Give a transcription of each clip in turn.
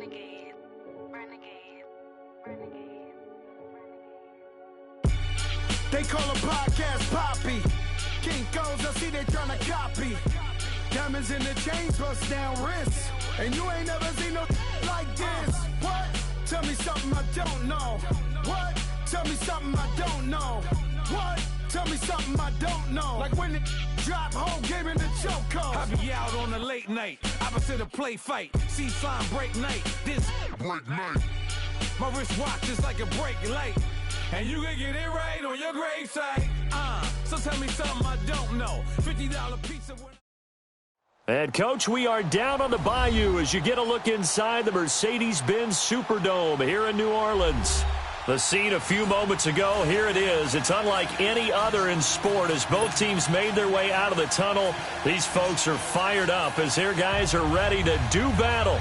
Renegade, renegade, renegade, renegade. They call a podcast Poppy. Kinkos, I see they tryna copy. Diamonds in the chains, bust down wrists. And you ain't never seen no like this. What? Tell me something I don't know. What? Tell me something I don't know. What? Tell me something I don't know. Like when it drop, whole game in the chokehold. I be out on a late night, opposite a play fight. See sign break night, this break night. My wristwatch is like a break light. And you can get it right on your gravesite. So tell me something I don't know. $50 pizza. And, Coach, we are down on the bayou as you get a look inside the Mercedes-Benz Superdome here in New Orleans. The scene a few moments ago, here it is. It's unlike any other in sport as both teams made their way out of the tunnel. These folks are fired up as their guys are ready to do battle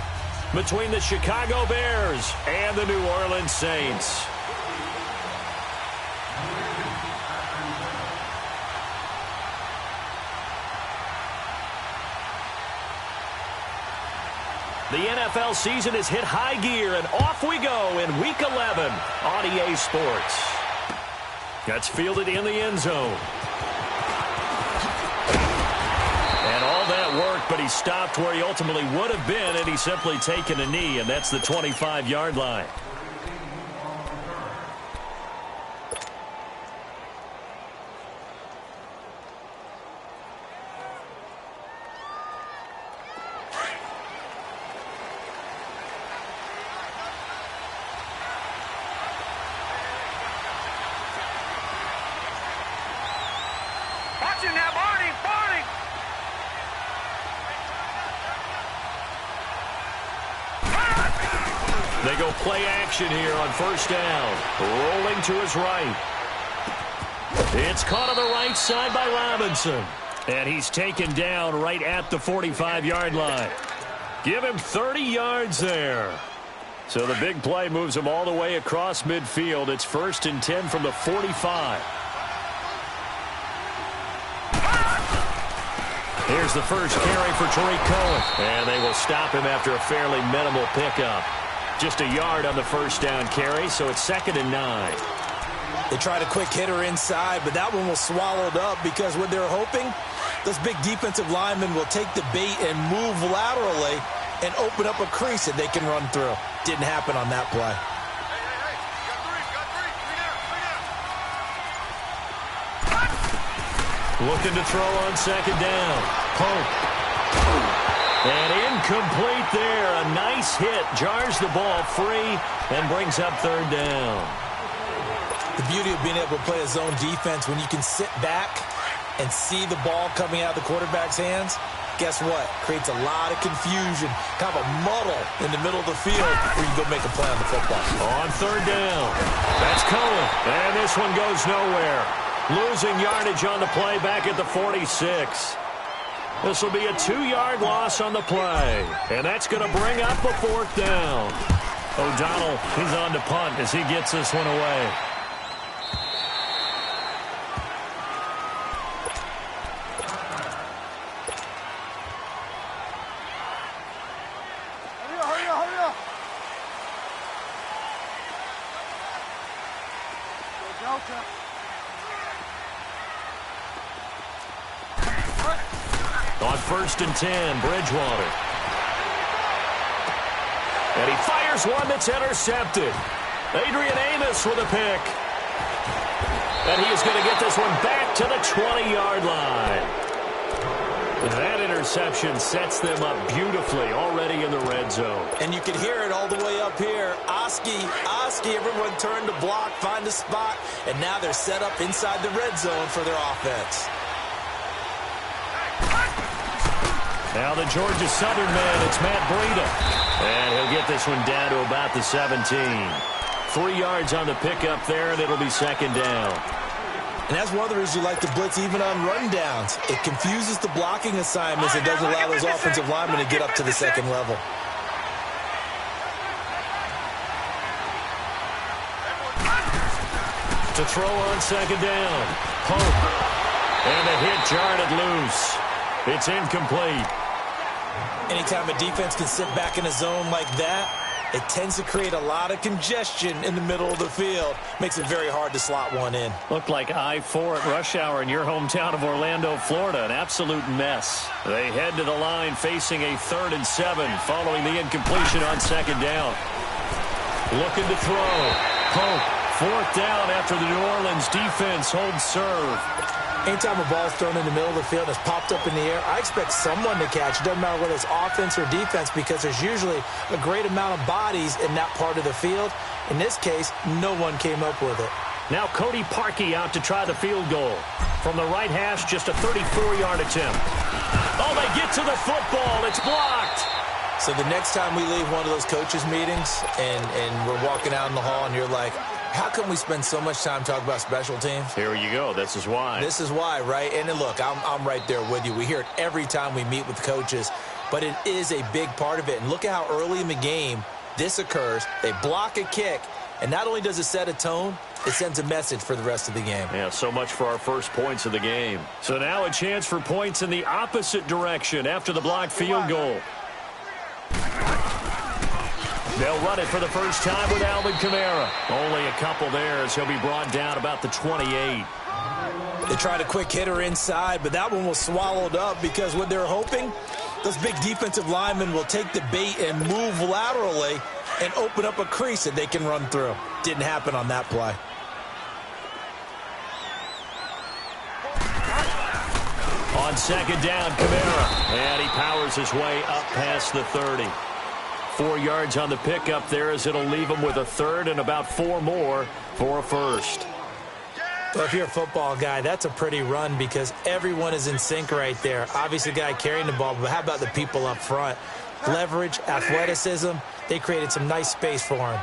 between the Chicago Bears and the New Orleans Saints. The NFL season has hit high gear, and off we go in Week 11 on EA Sports. That's fielded in the end zone. And all that work, but he stopped where he ultimately would have been, and he's simply taken a knee, and that's the 25-yard line. They go play action here on first down. Rolling to his right. It's caught on the right side by Robinson. And he's taken down right at the 45-yard line. Give him 30 yards there. So the big play moves him all the way across midfield. It's 1st and 10 from the 45. Here's the first carry for Tariq Cohen. And they will stop him after a fairly minimal pickup. Just a yard on the first down carry, so it's 2nd and 9. They tried a quick hitter inside, but that one was swallowed up because what they're hoping, those big defensive linemen will take the bait and move laterally and open up a crease that they can run through. Didn't happen on that play. Looking to throw on 2nd down. Pope. And incomplete there. A nice hit. Jars the ball free and brings up 3rd down. The beauty of being able to play a zone defense when you can sit back and see the ball coming out of the quarterback's hands, guess what? Creates a lot of confusion, kind of a muddle in the middle of the field where you go make a play on the football. On 3rd down. That's Cohen. And this one goes nowhere. Losing yardage on the play back at the 46. This will be a 2-yard loss on the play. And that's going to bring up a 4th down. O'Donnell, he's on to punt as he gets this one away. Hurry up. Delta. On 1st and 10, Bridgewater. And he fires one that's intercepted. Adrian Amos with a pick. And he is going to get this one back to the 20-yard line. That interception sets them up beautifully already in the red zone. And you can hear it all the way up here. Oski, everyone turned to block, find a spot, and now they're set up inside the red zone for their offense. Now the Georgia Southern man, it's Matt Breida. And he'll get this one down to about the 17. 3 yards on the pickup there, and it'll be 2nd down. And that's one of the reasons you like to blitz even on rundowns. It confuses the blocking assignments and doesn't allow those offensive linemen to get up to the 2nd level. To throw on 2nd down. Pope. And a hit jarred it loose. It's incomplete. Anytime a defense can sit back in a zone like that, it tends to create a lot of congestion in the middle of the field. Makes it very hard to slot one in. Looked like I-4 at rush hour in your hometown of Orlando, Florida. An absolute mess. They head to the line facing a 3rd and 7 following the incompletion on 2nd down. Looking to throw. Pope, 4th down after the New Orleans defense holds serve. Anytime a ball's thrown in the middle of the field and it's popped up in the air, I expect someone to catch. It doesn't matter whether it's offense or defense because there's usually a great amount of bodies in that part of the field. In this case, no one came up with it. Now Cody Parkey out to try the field goal. From the right hash, just a 34-yard attempt. Oh, they get to the football. It's blocked. So the next time we leave one of those coaches' meetings and we're walking out in the hall and you're like, how come we spend so much time talking about special teams? Here you go. This is why. This is why, right? And look, I'm right there with you. We hear it every time we meet with coaches, but it is a big part of it. And look at how early in the game this occurs. They block a kick, and not only does it set a tone, it sends a message for the rest of the game. Yeah, so much for our first points of the game. So now a chance for points in the opposite direction after the blocked field goal. They'll run it for the first time with Alvin Kamara. Only a couple there as he'll be brought down about the 28. They tried a quick hitter inside, but that one was swallowed up because what they're hoping, those big defensive linemen will take the bait and move laterally and open up a crease that they can run through. Didn't happen on that play. On 2nd down, Kamara. And he powers his way up past the 30. 4 yards on the pickup there as it'll leave him with a 3rd and about 4 more for a 1st. Well, if you're a football guy, that's a pretty run because everyone is in sync right there. Obviously, the guy carrying the ball, but how about the people up front? Leverage, athleticism, they created some nice space for him.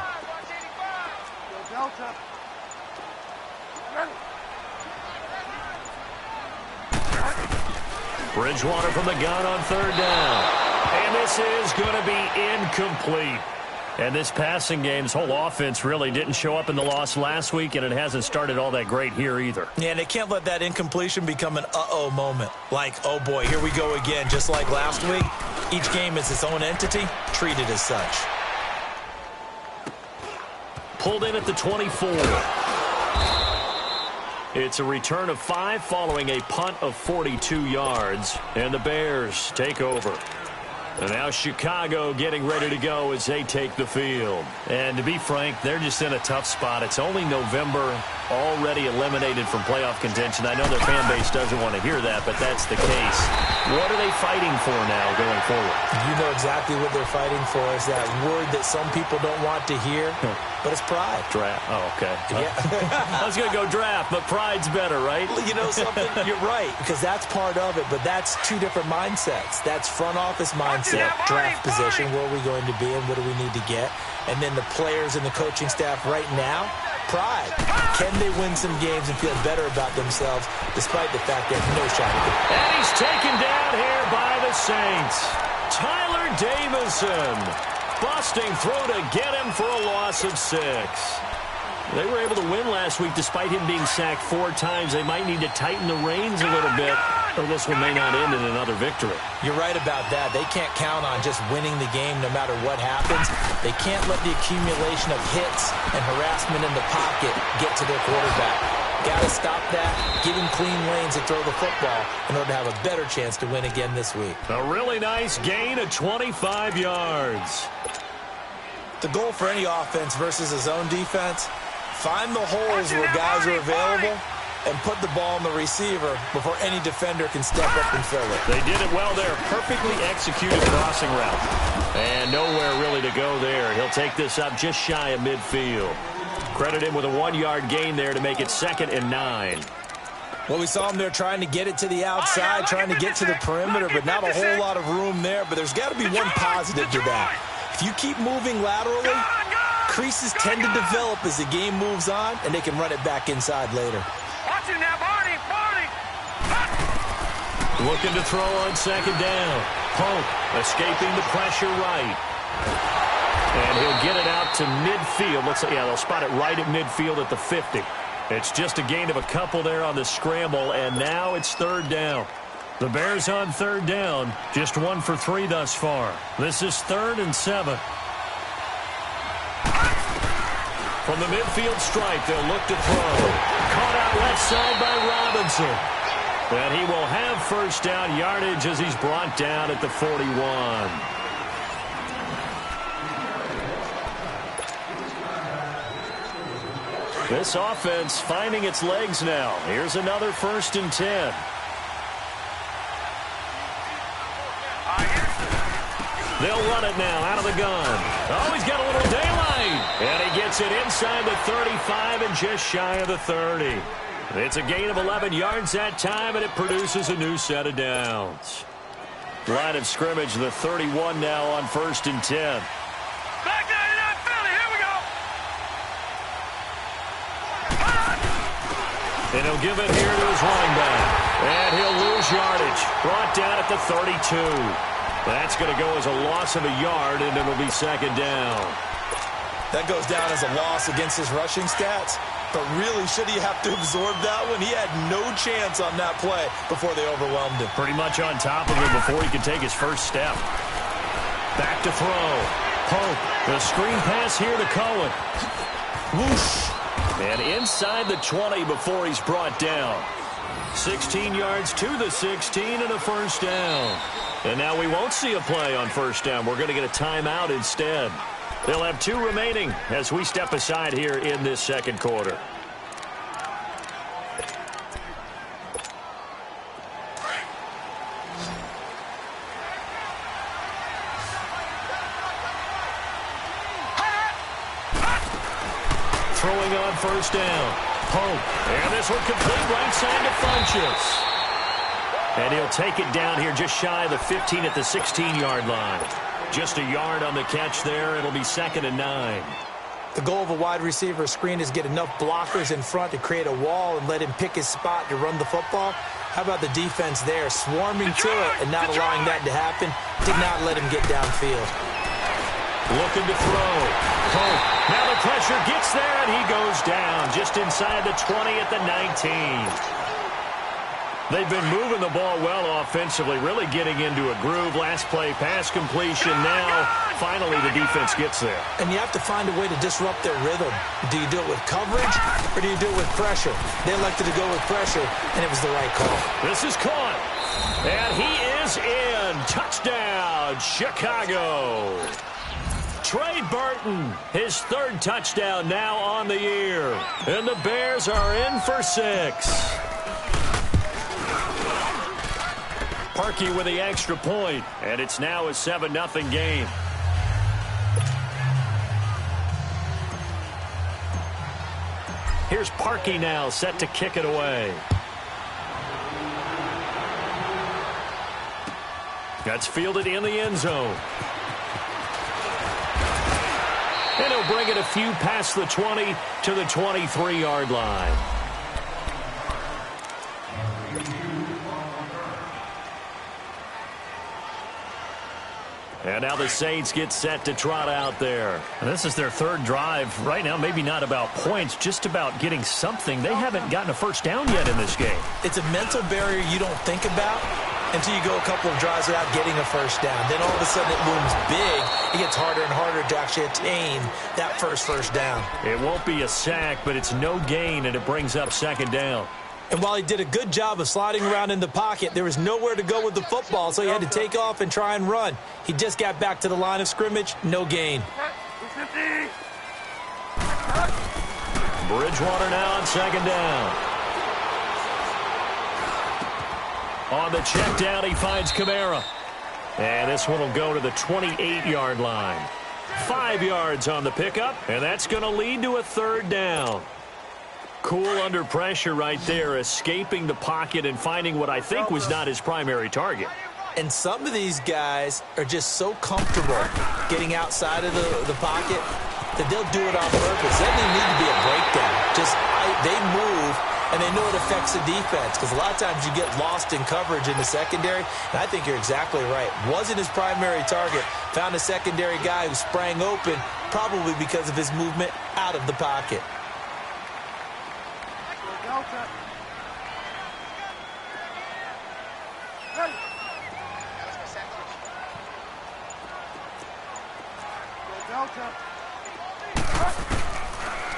Bridgewater from the gun on 3rd down. And this is going to be incomplete. And this passing game's whole offense really didn't show up in the loss last week, and it hasn't started all that great here either. Yeah, and they can't let that incompletion become an uh-oh moment. Like, oh boy, here we go again, just like last week. Each game is its own entity, treated as such. Pulled in at the 24. It's a return of 5 following a punt of 42 yards, and the Bears take over. And now Chicago getting ready to go as they take the field. And to be frank, they're just in a tough spot. It's only November, already eliminated from playoff contention. I know their fan base doesn't want to hear that, but that's the case. What are they fighting for now going forward? You know exactly what they're fighting for. Is that word that some people don't want to hear, but it's pride. Draft. Oh, okay. Yeah. I was going to go draft, but pride's better, right? You know something? You're right, because that's part of it, but that's two different mindsets. That's front office mindset, draft position, where are we going to be and what do we need to get? And then the players and the coaching staff right now, pride. Can they win some games and feel better about themselves despite the fact they have no shot at it? And he's taken down here by the Saints. Tyler Davison. Busting through to get him for a loss of 6. They were able to win last week despite him being sacked 4 times. They might need to tighten the reins a little bit, or this one may not end in another victory. You're right about that. They can't count on just winning the game no matter what happens. They can't let the accumulation of hits and harassment in the pocket get to their quarterback. Got to stop that, give him clean lanes to throw the football in order to have a better chance to win again this week. A really nice gain of 25 yards. The goal for any offense versus a zone defense, find the holes where guys are available and put the ball on the receiver before any defender can step up and fill it. They did it well there. Perfectly executed crossing route. And nowhere really to go there. He'll take this up just shy of midfield. Credit him with a 1-yard gain there to make it 2nd and 9. Well, we saw him there trying to get it to the outside, trying to get to the perimeter, but not a whole lot of room there. But there's got to be one positive to that. If you keep moving laterally, creases tend to develop as the game moves on, and they can run it back inside later. Watching that, Barney! Looking to throw on 2nd down. Pope escaping the pressure right. And he'll get it out to midfield. Let's say, yeah, they'll spot it right at midfield at the 50. It's just a gain of a couple there on the scramble, and now it's 3rd down. The Bears on 3rd down, just 1 for 3 thus far. This is 3rd and 7. From the midfield stripe, they'll look to throw. Caught out left side by Robinson. And he will have first down yardage as he's brought down at the 41. This offense finding its legs now. Here's another 1st and 10. They'll run it now out of the gun. Oh, he's got a little daylight. And he gets it inside the 35 and just shy of the 30. It's a gain of 11 yards that time, and it produces a new set of downs. Line of scrimmage, the 31 now on 1st and 10. Back there in that Philly. Here we go. And he'll give it here to his running back. And he'll lose yardage. Brought down at the 32. That's going to go as a loss of a yard, and it'll be 2nd down. That goes down as a loss against his rushing stats. But really, should he have to absorb that one? He had no chance on that play before they overwhelmed him. Pretty much on top of him before he could take his first step. Back to throw. Pope. The screen pass here to Cohen. Whoosh. And inside the 20 before he's brought down. 16 yards to the 16 and a first down. And now we won't see a play on first down. We're going to get a timeout instead. They'll have 2 remaining as we step aside here in this 2nd quarter. Throwing on first down. Pope. And this one complete right side to Funchess. And he'll take it down here just shy of the 15 at the 16-yard line. Just a yard on the catch there. It'll be 2nd and 9. The goal of a wide receiver screen is get enough blockers in front to create a wall and let him pick his spot to run the football. How about the defense there, swarming to it and not allowing that to happen? Did not let him get downfield. Looking to throw. Pope. Now the pressure gets there, and he goes down just inside the 20 at the 19. They've been moving the ball well offensively, really getting into a groove. Last play, pass completion. Now, finally, the defense gets there. And you have to find a way to disrupt their rhythm. Do you do it with coverage, or do you do it with pressure? They elected to go with pressure, and it was the right call. This is caught. And he is in. Touchdown, Chicago. Trey Burton, his 3rd touchdown now on the year. And the Bears are in for 6. Parkey with the extra point, and it's now a 7-0 game. Here's Parkey now, set to kick it away. That's fielded in the end zone. And he'll bring it a few past the 20 to the 23-yard line. And now the Saints get set to trot out there. And this is their 3rd drive. Right now, maybe not about points, just about getting something. They haven't gotten a first down yet in this game. It's a mental barrier you don't think about until you go a couple of drives without getting a first down. Then all of a sudden it looms big. It gets harder and harder to actually attain that first down. It won't be a sack, but it's no gain, and it brings up 2nd down. And while he did a good job of sliding around in the pocket, there was nowhere to go with the football, so he had to take off and try and run. He just got back to the line of scrimmage, no gain. Bridgewater now on 2nd down. On the check down, he finds Kamara. And this one will go to the 28-yard line. 5 yards on the pickup, and that's going to lead to a 3rd down. Cool under pressure right there, escaping the pocket and finding what I think was not his primary target. And some of these guys are just so comfortable getting outside of the pocket that they'll do it on purpose. There doesn't need to be a breakdown. They move, and they know it affects the defense, because a lot of times you get lost in coverage in the secondary, and I think you're exactly right. Wasn't his primary target. Found a secondary guy who sprang open, probably because of his movement out of the pocket.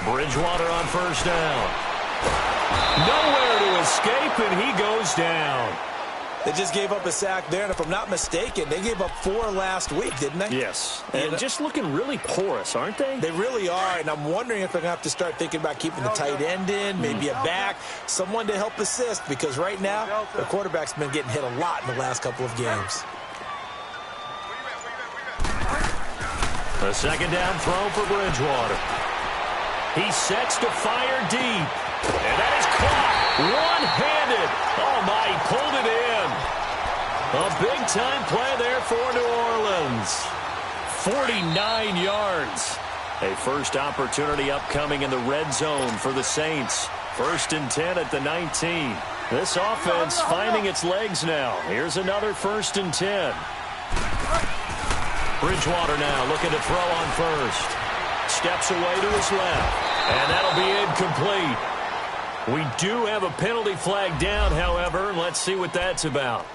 Bridgewater on first down. Nowhere to escape, and he goes down. They just gave up a sack there, and if I'm not mistaken, they gave up 4 last week, didn't they? Yes, and just looking really porous, aren't they? They really are, and I'm wondering if they're going to have to start thinking about keeping the tight end in, maybe a back, someone to help assist, because right now, the quarterback's been getting hit a lot in the last couple of games. A second down throw for Bridgewater. He sets to fire deep, and that is caught one-handed. Oh, my, he pulled it in. A big-time play there for New Orleans. 49 yards. A first opportunity upcoming in the red zone for the Saints. 1st and 10 at the 19. This offense finding its legs now. Here's another 1st and 10. Bridgewater now looking to throw on first. Steps away to his left. And that'll be incomplete. We do have a penalty flag down, however. Let's see what that's about.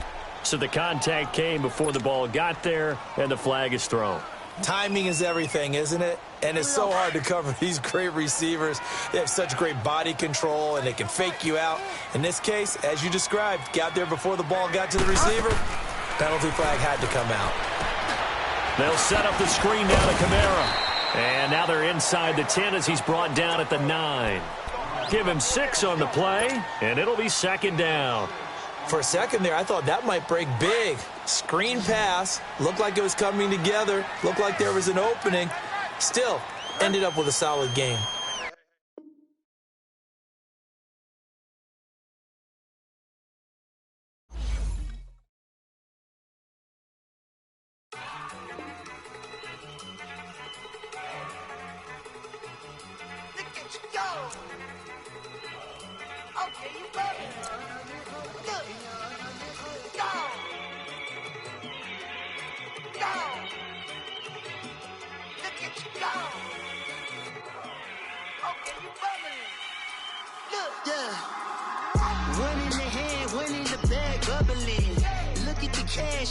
So the contact came before the ball got there, and the flag is thrown. Timing is everything, isn't it? And it's so hard to cover these great receivers. They have such great body control, and they can fake you out. In this case, as you described, got there before the ball got to the receiver. Penalty flag had to come out. They'll set up the screen down to Kamara. And now they're inside the 10 as he's brought down at the 9. Give him 6 on the play, and it'll be 2nd down. For a second there, I thought that might break big. Screen pass. Looked like it was coming together. Looked like there was an opening. Still, ended up with a solid game.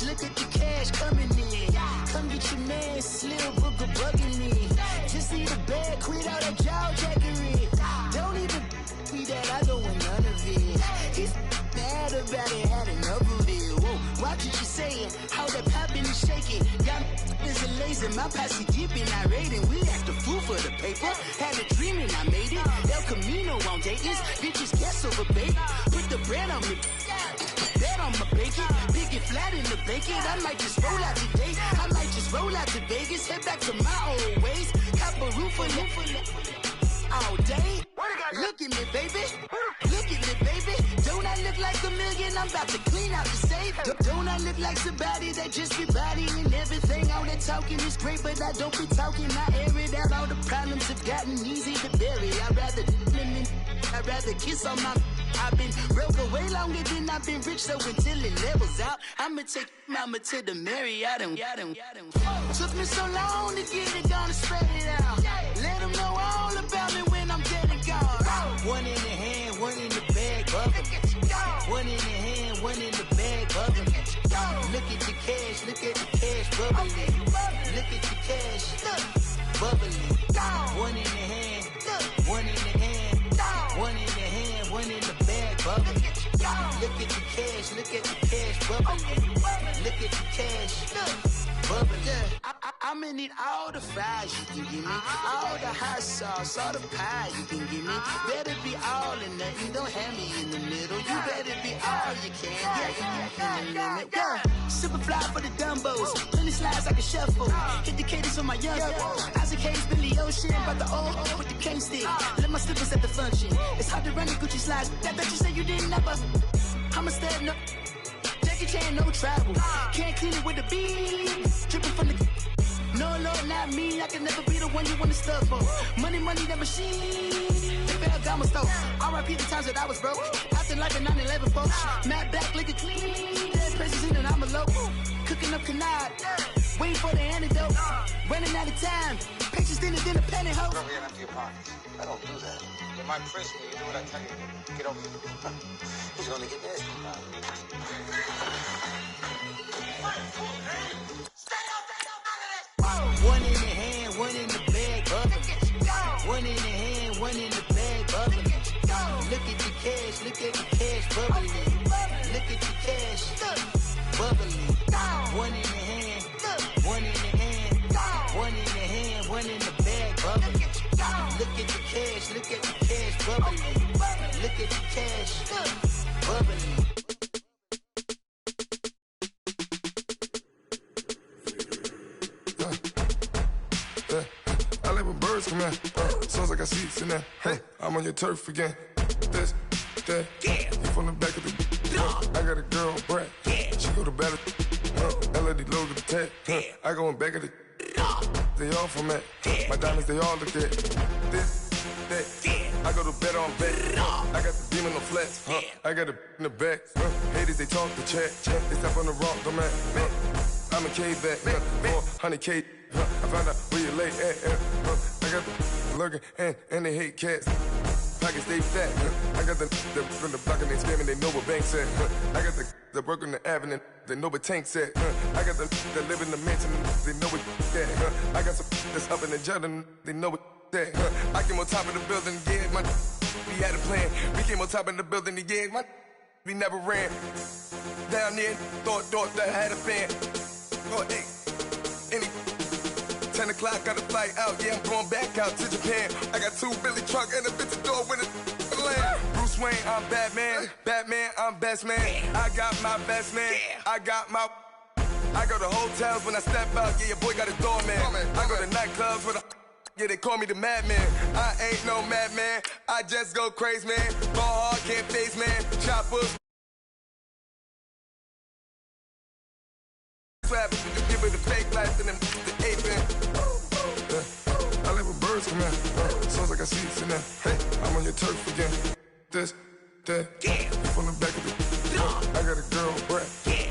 Look at the cash coming in. Come get your man, Slim Booker bugging me. Just need a bag, quit all that jaw jackery. Don't even be that, I don't want none of it. He's mad about it, had enough of it. Whoa, watch what you saying, how that poppin' and shaking. Got is a lazy, my posse dipping, I raiding. We act a fool for the paper. Had a dream and I made it. El Camino on Dayton's, bitches guess over bait. Put the bread on me. Bet on my bacon, big and flat in the bacon. I might just roll out today. I might just roll out to Vegas, head back to my old ways. Cop a roof for all day. Look at me, baby. Look at me, baby. Don't I look like a million? I'm about to clean out the safe. Don't I look like somebody that just be bodying everything? All that talking is great, but I don't be talking. I air it out. All the problems have gotten easy to bury. I'd rather kiss on my. I've been broke way longer than I've been rich, so until it levels out, I'ma take mama to the Marriott and took me so long to get it done and spread it out. Let them know all about me when I'm dead and gone. One in the hand, one in the bag, bubbling. One in the hand, one in the bag, bubbling. Look at the cash, bubbling. Look at the cash, bubbling. One in the hand, one in the hand, one in the hand, one in the bag, bubbling. Look at the cash, bubbling. Look at the cash, bubbling. I'm gonna need all the fries you can give me, all the hot sauce, all the pie you can give me. Better be all or nothing, don't have me in the middle. You better be all you can, yeah. Super fly for the Dumbos, plenty slides like a shuffle. Hit the cadence on my young Isaac Hayes, Billy Ocean, about the old with the cane stick. Let my slippers at the function. It's hard to run the Gucci slides. That bet you say you didn't never. I'm a stab, no. Jackie Chan, no travel. Can't clean it with the beat. Dripping from the. No, Lord, not me. I can never be the one you want to stuff for. Money, that machine. They fell down my stove. R.I.P. the times that I was broke. After like a 9/11 folks. Matt back, liquor clean. Dead presents in and I'm a local. Cooking up canard. Waiting for the antidote. Running out of time. Patience thinner than a penny hoe. Over here and empty your pockets. I don't do that. You might press me. You do what I tell you. Get over here. He's gonna get nasty. Stay out of this. One in the hand, one in the bag, bubbling. One in the hand, bubbly. Look at the cash, bubbly. One in the hand, one in the hand, one in the hand, one in the bag, bubbly. Look at the cash, bubbly. Look at the cash, bubbly. I let my birds come in. Sounds like I seats in there. I'm on your turf again. This, that, you from the back of the. I got a girl, Brad. She go to battle. LAD low to the tag. I go in back of the. They all from that. My diamonds, they all look at. This, that. I go to bed on bed. I got the demon on flats. I got it in the back. Haters, they talk the chat. They step on the rock, don't man. I'm a K-back. 400K. I found out where you lay at. I got the lurking and they hate cats. Pockets stay fat. I got the from the block and they screaming, they know what banks at. I got the work on the avenue, they know what tanks at. I got the live in the mansion, they know what that. I got some that's up in the Jordan, they know what that. I came on top of the building, yeah, my we had a plan. We came on top of the building, yeah, my we never ran. Down there, thought that I had a fan. Oh, hey, any 10 o'clock, got a flight out, yeah, I'm going back out to Japan. I got 2 Billy truck and a bitch door with a land. Bruce Wayne, I'm Batman. Batman, I'm best man. I got my best man. I got my. I go to hotels when I step out, yeah, your boy got a doorman. I go to nightclubs with a. Yeah, they call me the madman. I ain't no madman. I just go crazy, man. Ball hard, can't face, man. Choppers. Swap, give it the fake life and then the ape in. I let my birds come in. Sounds like I seats in there. I'm on your turf again. This, that, you from the back of the. I got a girl, Brad.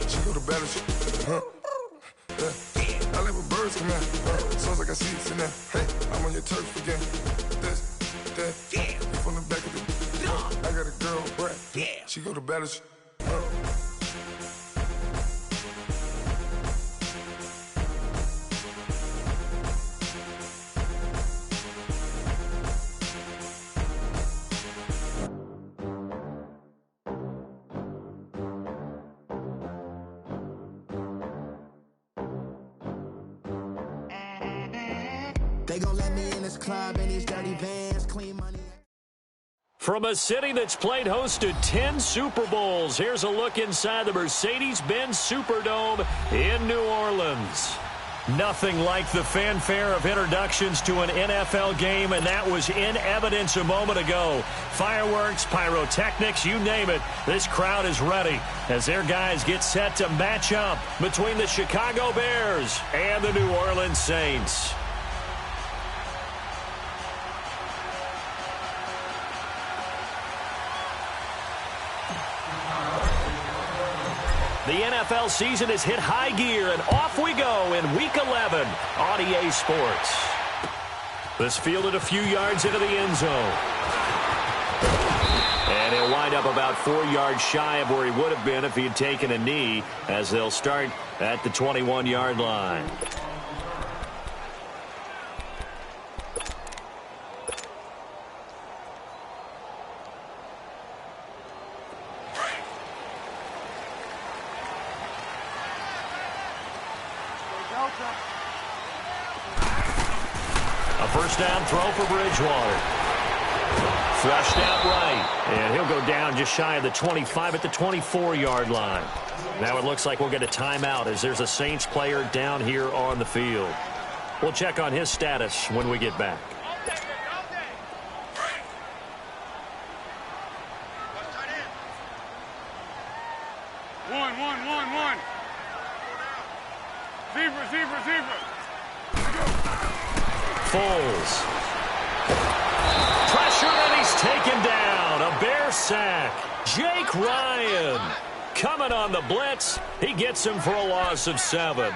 She go to battle. I let my birds come in. Sounds like I seats in there. I'm on your turf again. This, that, you from the back of the. I got a girl, Brad. She go to battle. They gon' let me in this club in these dirty vans, clean money. From a city that's played host to 10 Super Bowls, here's a look inside the Mercedes-Benz Superdome in New Orleans. Nothing like the fanfare of introductions to an NFL game, and that was in evidence a moment ago. Fireworks, pyrotechnics, you name it. This crowd is ready as their guys get set to match up between the Chicago Bears and the New Orleans Saints. The NFL season has hit high gear, and off we go in Week 11 on EA Sports. This fielded a few yards into the end zone. And he'll wind up about 4 yards shy of where he would have been if he had taken a knee, as they'll start at the 21-yard line. A first down throw for Bridgewater. Flushed out right, and he'll go down just shy of the 25 at the 24-yard line. Now it looks like we'll get a timeout as there's a Saints player down here on the field. We'll check on his status when we get back. One. Zebra. Foles. Pressure, and he's taken down. A Bear sack. Jake Ryan coming on the blitz. He gets him for a loss of 7.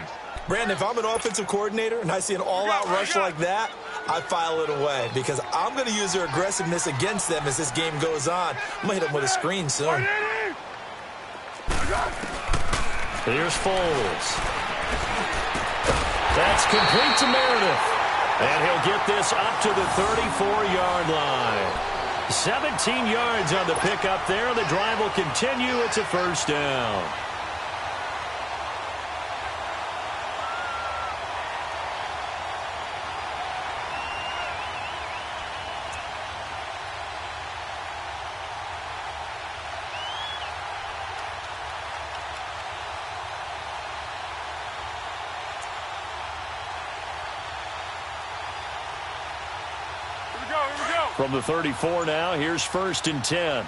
Brandon, if I'm an offensive coordinator and I see an all-out rush like that, I file it away because I'm going to use their aggressiveness against them as this game goes on. I'm going to hit them with a screen soon. Here's Foles. That's complete to Meredith. And he'll get this up to the 34-yard line. 17 yards on the pickup there. The drive will continue. It's a first down. From the 34 now, here's 1st and 10.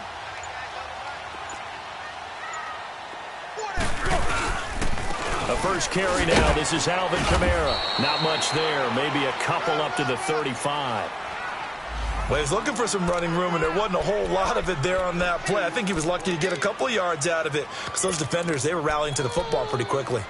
The first carry now. This is Alvin Kamara. Not much there. Maybe a couple up to the 35. Well, he was looking for some running room, and there wasn't a whole lot of it there on that play. I think he was lucky to get a couple of yards out of it because those defenders, they were rallying to the football pretty quickly.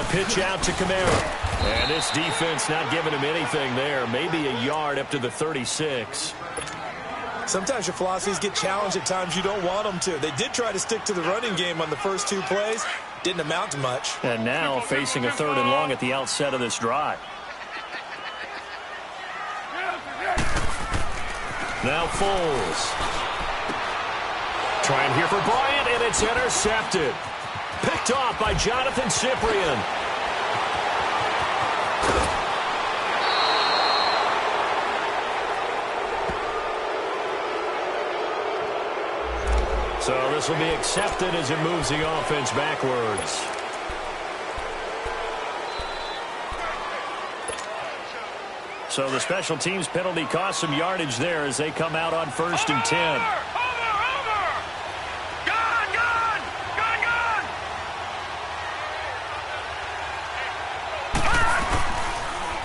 Pitch out to Kamara. And this defense not giving him anything there. Maybe a yard up to the 36. Sometimes your philosophies get challenged at times you don't want them to. They did try to stick to the running game on the first 2 plays. Didn't amount to much. And now facing a 3rd and long at the outset of this drive. Now Foles. Trying here for Bryant, and it's intercepted. Picked off by Jonathan Cyprien. So this will be accepted as it moves the offense backwards. So the special teams penalty cost some yardage there as they come out on 1st and 10.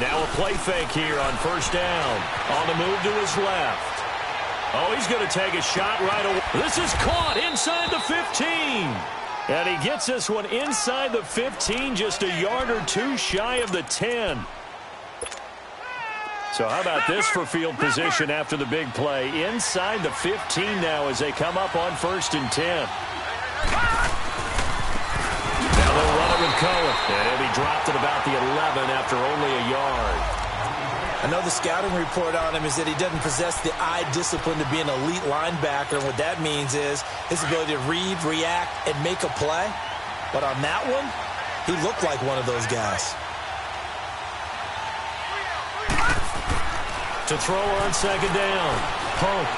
Now a play fake here on 1st down. On the move to his left. Oh, he's going to take a shot right away. This is caught inside the 15. And he gets this one inside the 15, just a yard or 2 shy of the 10. So how about this for field position after the big play? Inside the 15 now as they come up on 1st and 10. Now they'll run it with Cohen. And he'll be dropped at about the 11 after only a yard. I know the scouting report on him is that he doesn't possess the eye discipline to be an elite linebacker. What that means is his ability to read, react, and make a play. But on that one, he looked like one of those guys. To throw on 2nd down. Punk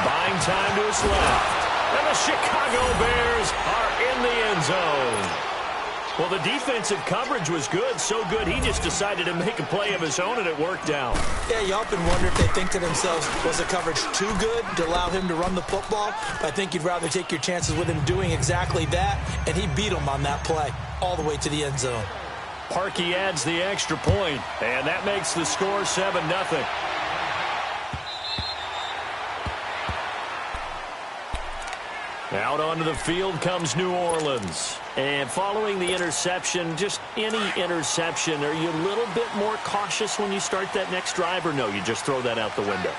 buying time to his left. And the Chicago Bears are in the end zone. Well, the defensive coverage was good, so good he just decided to make a play of his own, and it worked out. Yeah, you often wonder if they think to themselves, was the coverage too good to allow him to run the football? I think you'd rather take your chances with him doing exactly that, and he beat him on that play all the way to the end zone. Parkey adds the extra point, and that makes the score 7-0. Out onto the field comes New Orleans. And following the interception, just any interception, are you a little bit more cautious when you start that next drive, or no, you just throw that out the window?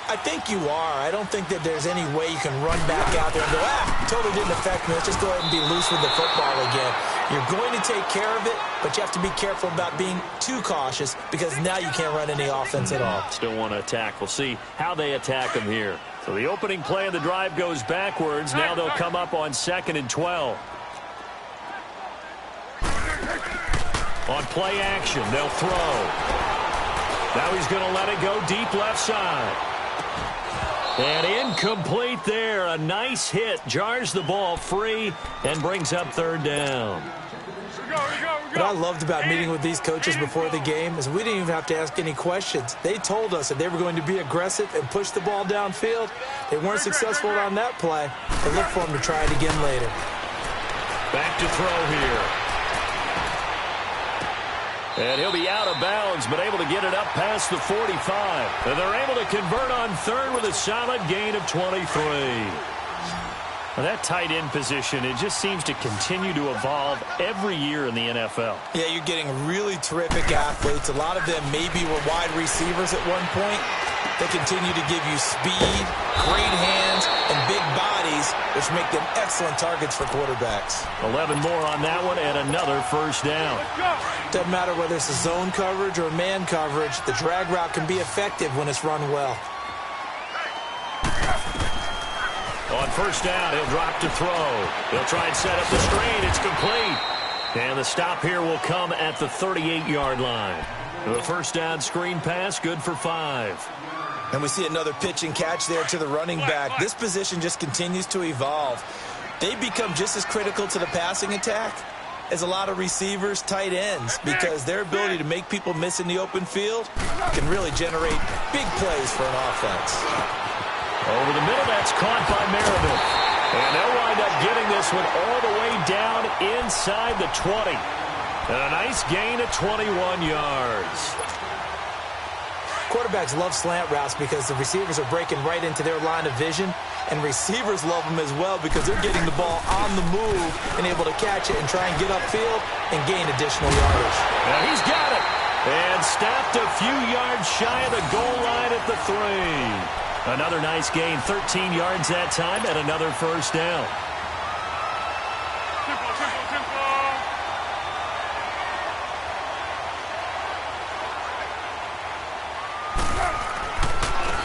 I think you are. I don't think that there's any way you can run back out there and go, totally didn't affect me. Let's just go ahead and be loose with the football again. You're going to take care of it, but you have to be careful about being too cautious because now you can't run any offense at all. Still want to attack. We'll see how they attack them here. So the opening play of the drive goes backwards. Now they'll come up on 2nd and 12. On play action, they'll throw. Now he's going to let it go deep left side. And incomplete there. A nice hit. Jars the ball free and brings up 3rd down. What I loved about meeting with these coaches before the game is we didn't even have to ask any questions. They told us that they were going to be aggressive and push the ball downfield. They weren't successful on that play. They look for them to try it again later. Back to throw here. And he'll be out of bounds, but able to get it up past the 45. And they're able to convert on 3rd with a solid gain of 23. Well, that tight end position, it just seems to continue to evolve every year in the NFL. Yeah, you're getting really terrific athletes. A lot of them maybe were wide receivers at one point. They continue to give you speed, great hands, and big bodies, which make them excellent targets for quarterbacks. 11 more on that one and another first down. Doesn't matter whether it's a zone coverage or man coverage, the drag route can be effective when it's run well. On first down, he'll drop to throw. He'll try and set up the screen. It's complete. And the stop here will come at the 38-yard line. The first down screen pass, good for 5. And we see another pitch and catch there to the running back. This position just continues to evolve. They become just as critical to the passing attack as a lot of receivers, tight ends, because their ability to make people miss in the open field can really generate big plays for an offense. Over the middle, that's caught by Meredith. And they'll wind up getting this one all the way down inside the 20. And a nice gain of 21 yards. Quarterbacks love slant routes because the receivers are breaking right into their line of vision, and receivers love them as well because they're getting the ball on the move and able to catch it and try and get upfield and gain additional yardage. Now he's got it. And stopped a few yards shy of the goal line at the 3. Another nice gain, 13 yards that time, and another first down.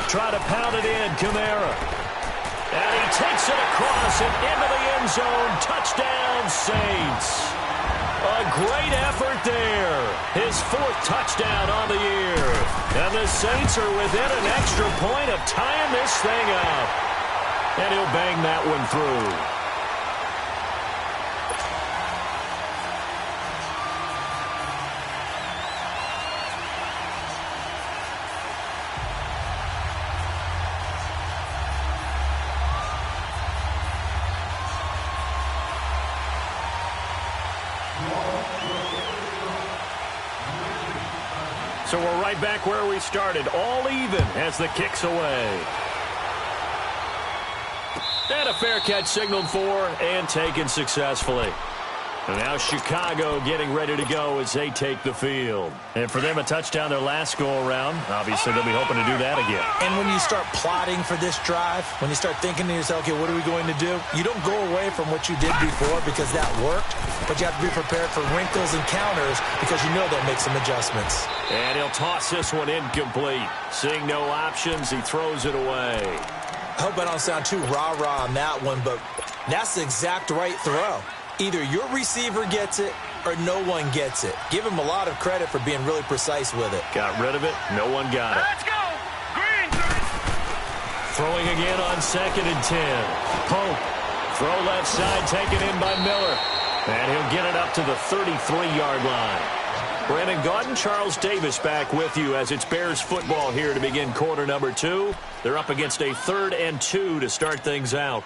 Try to pound it in, Kamara. And he takes it across and into the end zone. Touchdown, Saints. A great effort there. His 4th touchdown on the year. And the Saints are within an extra point of tying this thing up. And he'll bang that one through. So we're right back where we started, all even as the kick's away. And a fair catch signaled for and taken successfully. And now Chicago getting ready to go as they take the field. And for them, a touchdown their last go-around. Obviously, they'll be hoping to do that again. And when you start plotting for this drive, when you start thinking to yourself, okay, what are we going to do? You don't go away from what you did before because that worked, but you have to be prepared for wrinkles and counters because you know they'll make some adjustments. And he'll toss this one incomplete. Seeing no options, he throws it away. I hope I don't sound too rah-rah on that one, but that's the exact right throw. Either your receiver gets it or no one gets it. Give him a lot of credit for being really precise with it. Got rid of it. No one got it. Let's go! Green! Throwing again on 2nd and 10. Pope. Throw left side taken in by Miller. And he'll get it up to the 33-yard line. Brandon Gaudin, Charles Davis back with you as it's Bears football here to begin quarter number 2. They're up against a 3rd and 2 to start things out.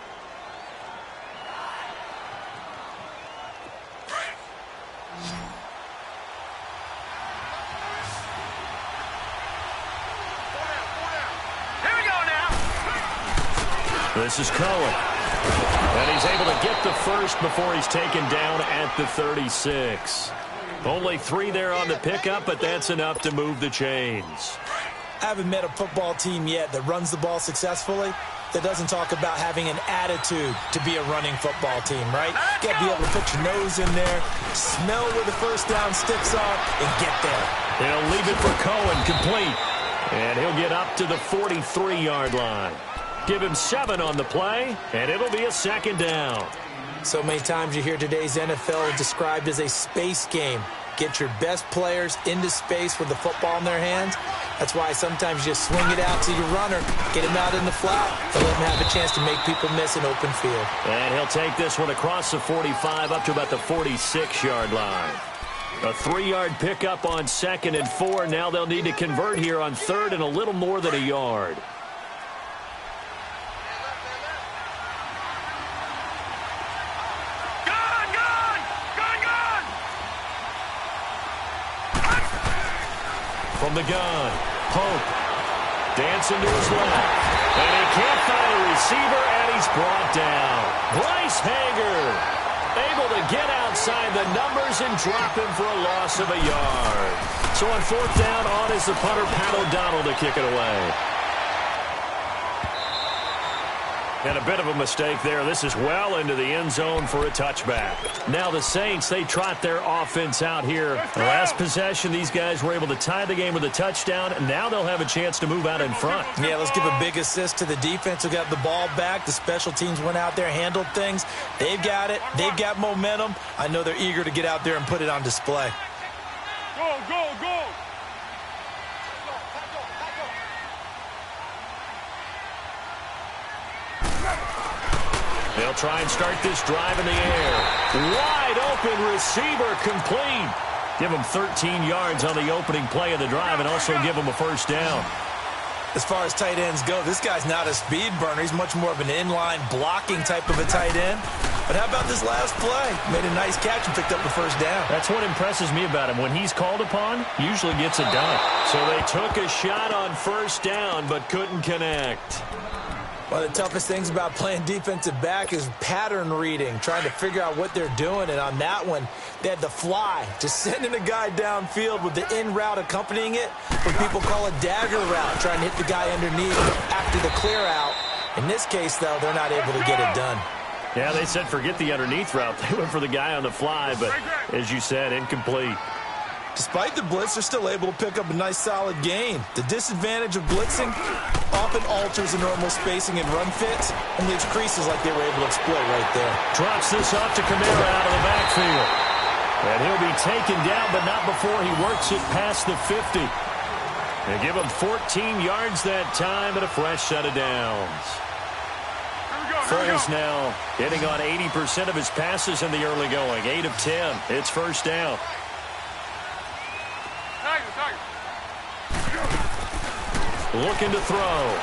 This is Cohen. And he's able to get the first before he's taken down at the 36. Only 3 there on the pickup, but that's enough to move the chains. I haven't met a football team yet that runs the ball successfully that doesn't talk about having an attitude to be a running football team, right? You got to be able to put your nose in there, smell where the first down sticks are, and get there. He'll leave it for Cohen, complete. And he'll get up to the 43-yard line. Give him 7 on the play, and it'll be a 2nd down. So many times you hear today's NFL described as a space game. Get your best players into space with the football in their hands. That's why sometimes you just swing it out to your runner, get him out in the flat, and let him have a chance to make people miss an open field. And he'll take this one across the 45 up to about the 46-yard line. A 3-yard pickup on 2nd and 4. Now they'll need to convert here on 3rd and a little more than a yard. From the gun, Pope dancing to his left, and he can't find a receiver, and he's brought down. Bryce Hager able to get outside the numbers and drop him for a loss of a yard. So on 4th down, on is the punter, Pat O'Donnell, to kick it away. And a bit of a mistake there. This is well into the end zone for a touchback. Now the Saints, they trot their offense out here. The last possession, these guys were able to tie the game with a touchdown, and now they'll have a chance to move out in front. Yeah, let's give a big assist to the defense who got the ball back. The special teams went out there, handled things. They've got it. They've got momentum. I know they're eager to get out there and put it on display. Go, go, go. They'll try and start this drive in the air. Wide open receiver complete. Give them 13 yards on the opening play of the drive and also give them a first down. As far as tight ends go, this guy's not a speed burner. He's much more of an inline blocking type of a tight end. But how about this last play? Made a nice catch and picked up the first down. That's what impresses me about him. When he's called upon, he usually gets it done. So they took a shot on first down but couldn't connect. One of the toughest things about playing defensive back is pattern reading, trying to figure out what they're doing. And on that one, they had the fly, just sending a guy downfield with the in route accompanying it, what people call a dagger route, trying to hit the guy underneath after the clear out. In this case, though, they're not able to get it done. Yeah, they said forget the underneath route. They went for the guy on the fly, but as you said, incomplete. Despite the blitz, they're still able to pick up a nice, solid gain. The disadvantage of blitzing often alters the normal spacing and run fits and leaves creases like they were able to exploit right there. Drops this off to Kamara out of the backfield. And he'll be taken down, but not before he works it past the 50. They give him 14 yards that time and a fresh set of downs. Foles now hitting on 80% of his passes in the early going. 8 of 10. It's first down. Looking to throw.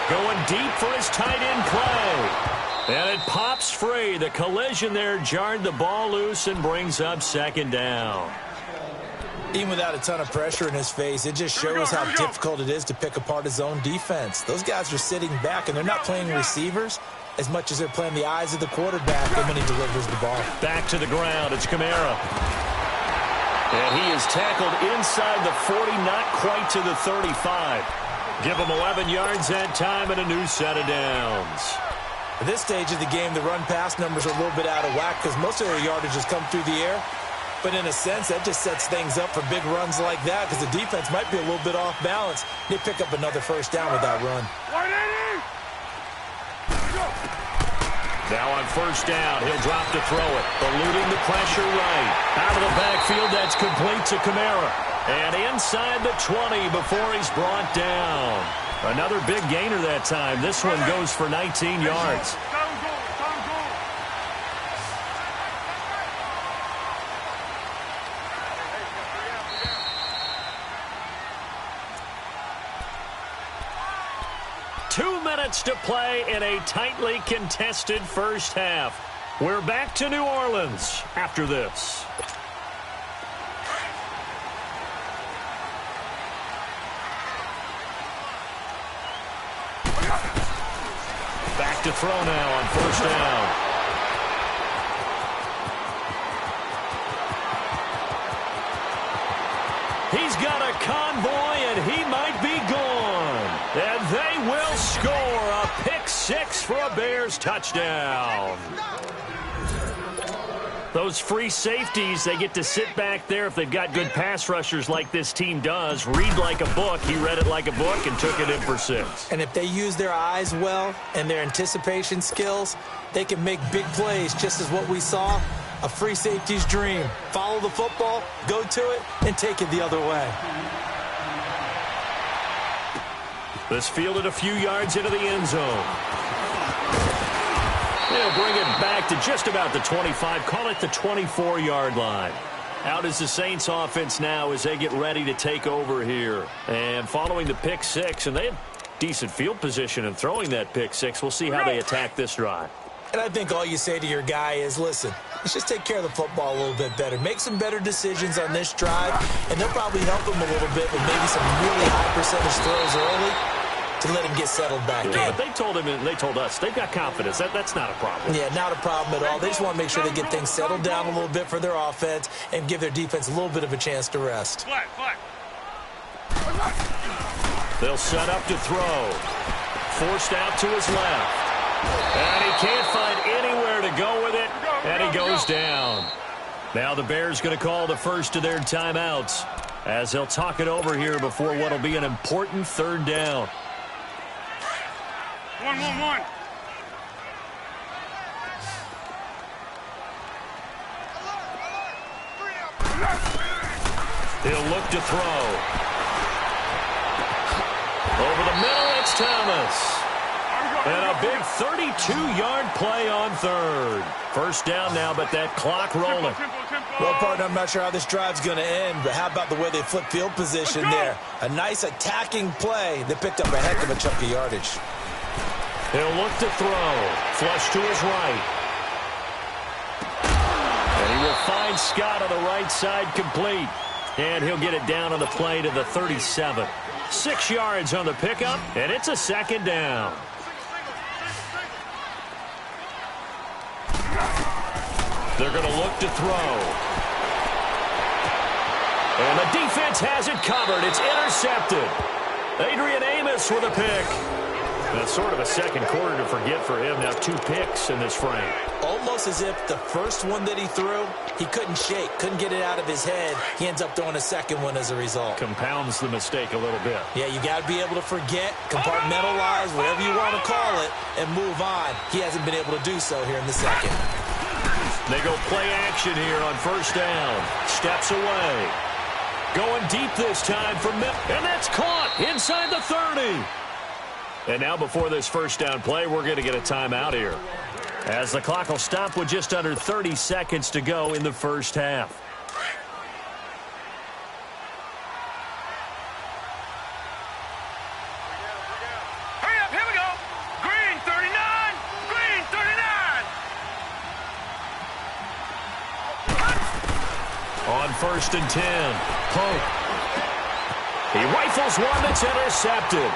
Going deep for his tight end play. And it pops free. The collision there jarred the ball loose and brings up second down. Even without a ton of pressure in his face, it just shows how difficult it is to pick apart his own defense. Those guys are sitting back, and they're not playing receivers as much as they're playing the eyes of the quarterback when he delivers the ball. Back to the ground. It's Kamara. And he is tackled inside the 40, not quite to the 35. Give him 11 yards that time and a new set of downs. At this stage of the game, the run-pass numbers are a little bit out of whack because most of their yardage has come through the air. But in a sense, that just sets things up for big runs like that because the defense might be a little bit off balance. They pick up another first down with that run. Now on first down, he'll drop to throw it. Eluding the pressure right. Out of the backfield, that's complete to Kamara. And inside the 20 before he's brought down. Another big gainer that time. This one goes for 19 yards. To play in a tightly contested first half. We're back to New Orleans after this. Back to throw now on first down. He's got a convoy and he might be gone. And they will score a pick six for a Bears touchdown. Those free safeties, they get to sit back there if they've got good pass rushers like this team does. Read like a book. He read it like a book and took it in for 6. And if they use their eyes well and their anticipation skills, they can make big plays, just as what we saw. A free safety's dream. Follow the football, go to it, and take it the other way. This fielded a few yards into the end zone. They'll bring it back to just about the 25. Call it the 24-yard line. Out is the Saints offense now as they get ready to take over here. And following the pick 6, and they have decent field position in throwing that pick 6. We'll see how they attack this drive. And I think all you say to your guy is, listen, let's just take care of the football a little bit better. Make some better decisions on this drive, and they'll probably help him a little bit with maybe some really high percentage throws early to let him get settled back in. But they told him and they told us they've got confidence. That's not a problem. Yeah, not a problem at all. They just want to make sure they get things settled down a little bit for their offense and give their defense a little bit of a chance to rest. They'll set up to throw. forced out to his left. And he can't find anywhere to go with it, and he goes down. Now the Bears going to call the first of their timeouts as they'll talk it over here before what will be an important third down. 1-1-1. He'll look to throw. Over the middle, it's Thomas. And a big 32-yard play on third. First down now, but that clock rolling. Well, partner, I'm not sure how this drive's going to end, but how about the way they flip field position there? A nice attacking play that picked up a heck of a chunk of yardage. He'll look to throw. Flush to his right. And he will find Scott on the right side complete. And he'll get it down on the play to the 37. 6 yards on the pickup, and it's a second down. They're going to look to throw. And the defense has it covered. It's intercepted. Adrian Amos with a pick. That's sort of a second quarter to forget for him. Now 2 picks in this frame. Almost as if the first one that he threw, he couldn't shake, couldn't get it out of his head. He ends up throwing a second one as a result. Compounds the mistake a little bit. Yeah, you got to be able to forget, compartmentalize, whatever you want to call it, and move on. He hasn't been able to do so here in the second. They go play action here on first down. Steps away. Going deep this time from Mill. And that's caught inside the 30. And now before this first down play, we're going to get a timeout here, as the clock will stop with just under 30 seconds to go in the first half. Hurry up, here we go. Green 39, green 39. On first and 10, Pope. He rifles one that's intercepted.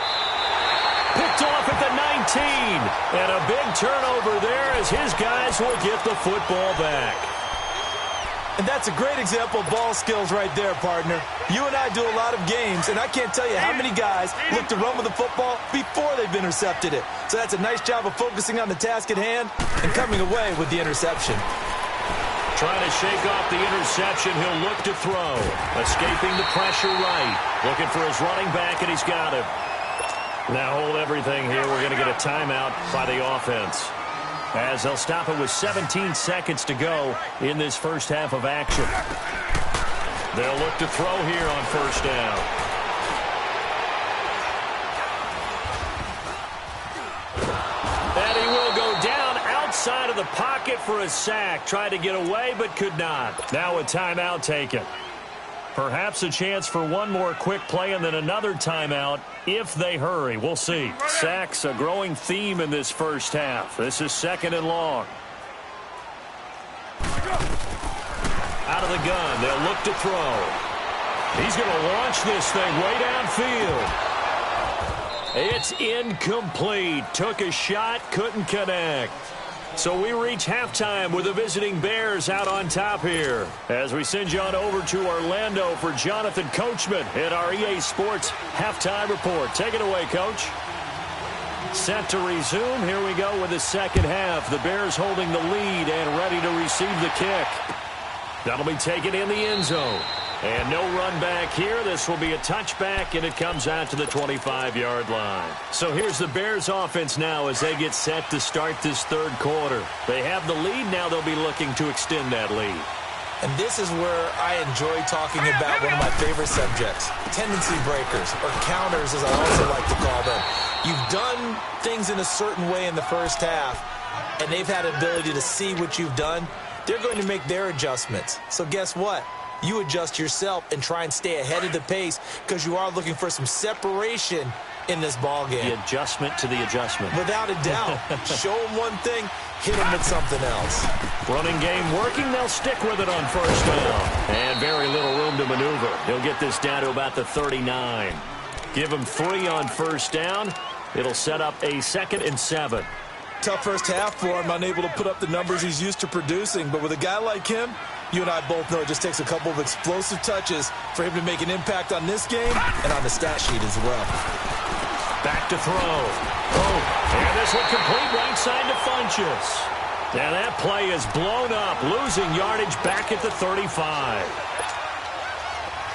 Picked off at the 19. And a big turnover there as his guys will get the football back. And that's a great example of ball skills right there, partner. You and I do a lot of games, and I can't tell you how many guys look to run with the football before they've intercepted it. So that's a nice job of focusing on the task at hand and coming away with the interception. Trying to shake off the interception, he'll look to throw. Escaping the pressure right. Looking for his running back, and he's got him. Now hold everything here. We're going to get a timeout by the offense, as they'll stop it with 17 seconds to go in this first half of action. They'll look to throw here on first down. And he will go down outside of the pocket for a sack. Tried to get away, but could not. Now a timeout taken. Perhaps a chance for one more quick play and then another timeout if they hurry. We'll see. Sacks, a growing theme in this first half. This is second and long. Out of the gun, they'll look to throw. He's going to launch this thing way downfield. It's incomplete. Took a shot, couldn't connect. So we reach halftime with the visiting Bears out on top here, as we send you on over to Orlando for Jonathan Coachman in our EA Sports Halftime Report. Take it away, Coach. Set to resume. Here we go with the second half. The Bears holding the lead and ready to receive the kick. That'll be taken in the end zone. And no run back here. This will be a touchback, and it comes out to the 25-yard line. So here's the Bears offense now as they get set to start this third quarter. They have the lead. Now they'll be looking to extend that lead. And this is where I enjoy talking about one of my favorite subjects, tendency breakers, or counters as I also like to call them. You've done things in a certain way in the first half, and they've had an ability to see what you've done. They're going to make their adjustments. So guess what? You adjust yourself and try and stay ahead of the pace because you are looking for some separation in this ball game. The adjustment to the adjustment. Without a doubt. Show them one thing, hit them with something else. Running game working. They'll stick with it on first down. And very little room to maneuver. He'll get this down to about the 39. Give him 3 on first down. It'll set up a 2nd and 7. Tough first half for him, unable to put up the numbers he's used to producing. But with a guy like him, you and I both know it just takes a couple of explosive touches for him to make an impact on this game and on the stat sheet as well. Back to throw. Oh, and this one complete right side to Funchess. And that play is blown up, losing yardage back at the 35.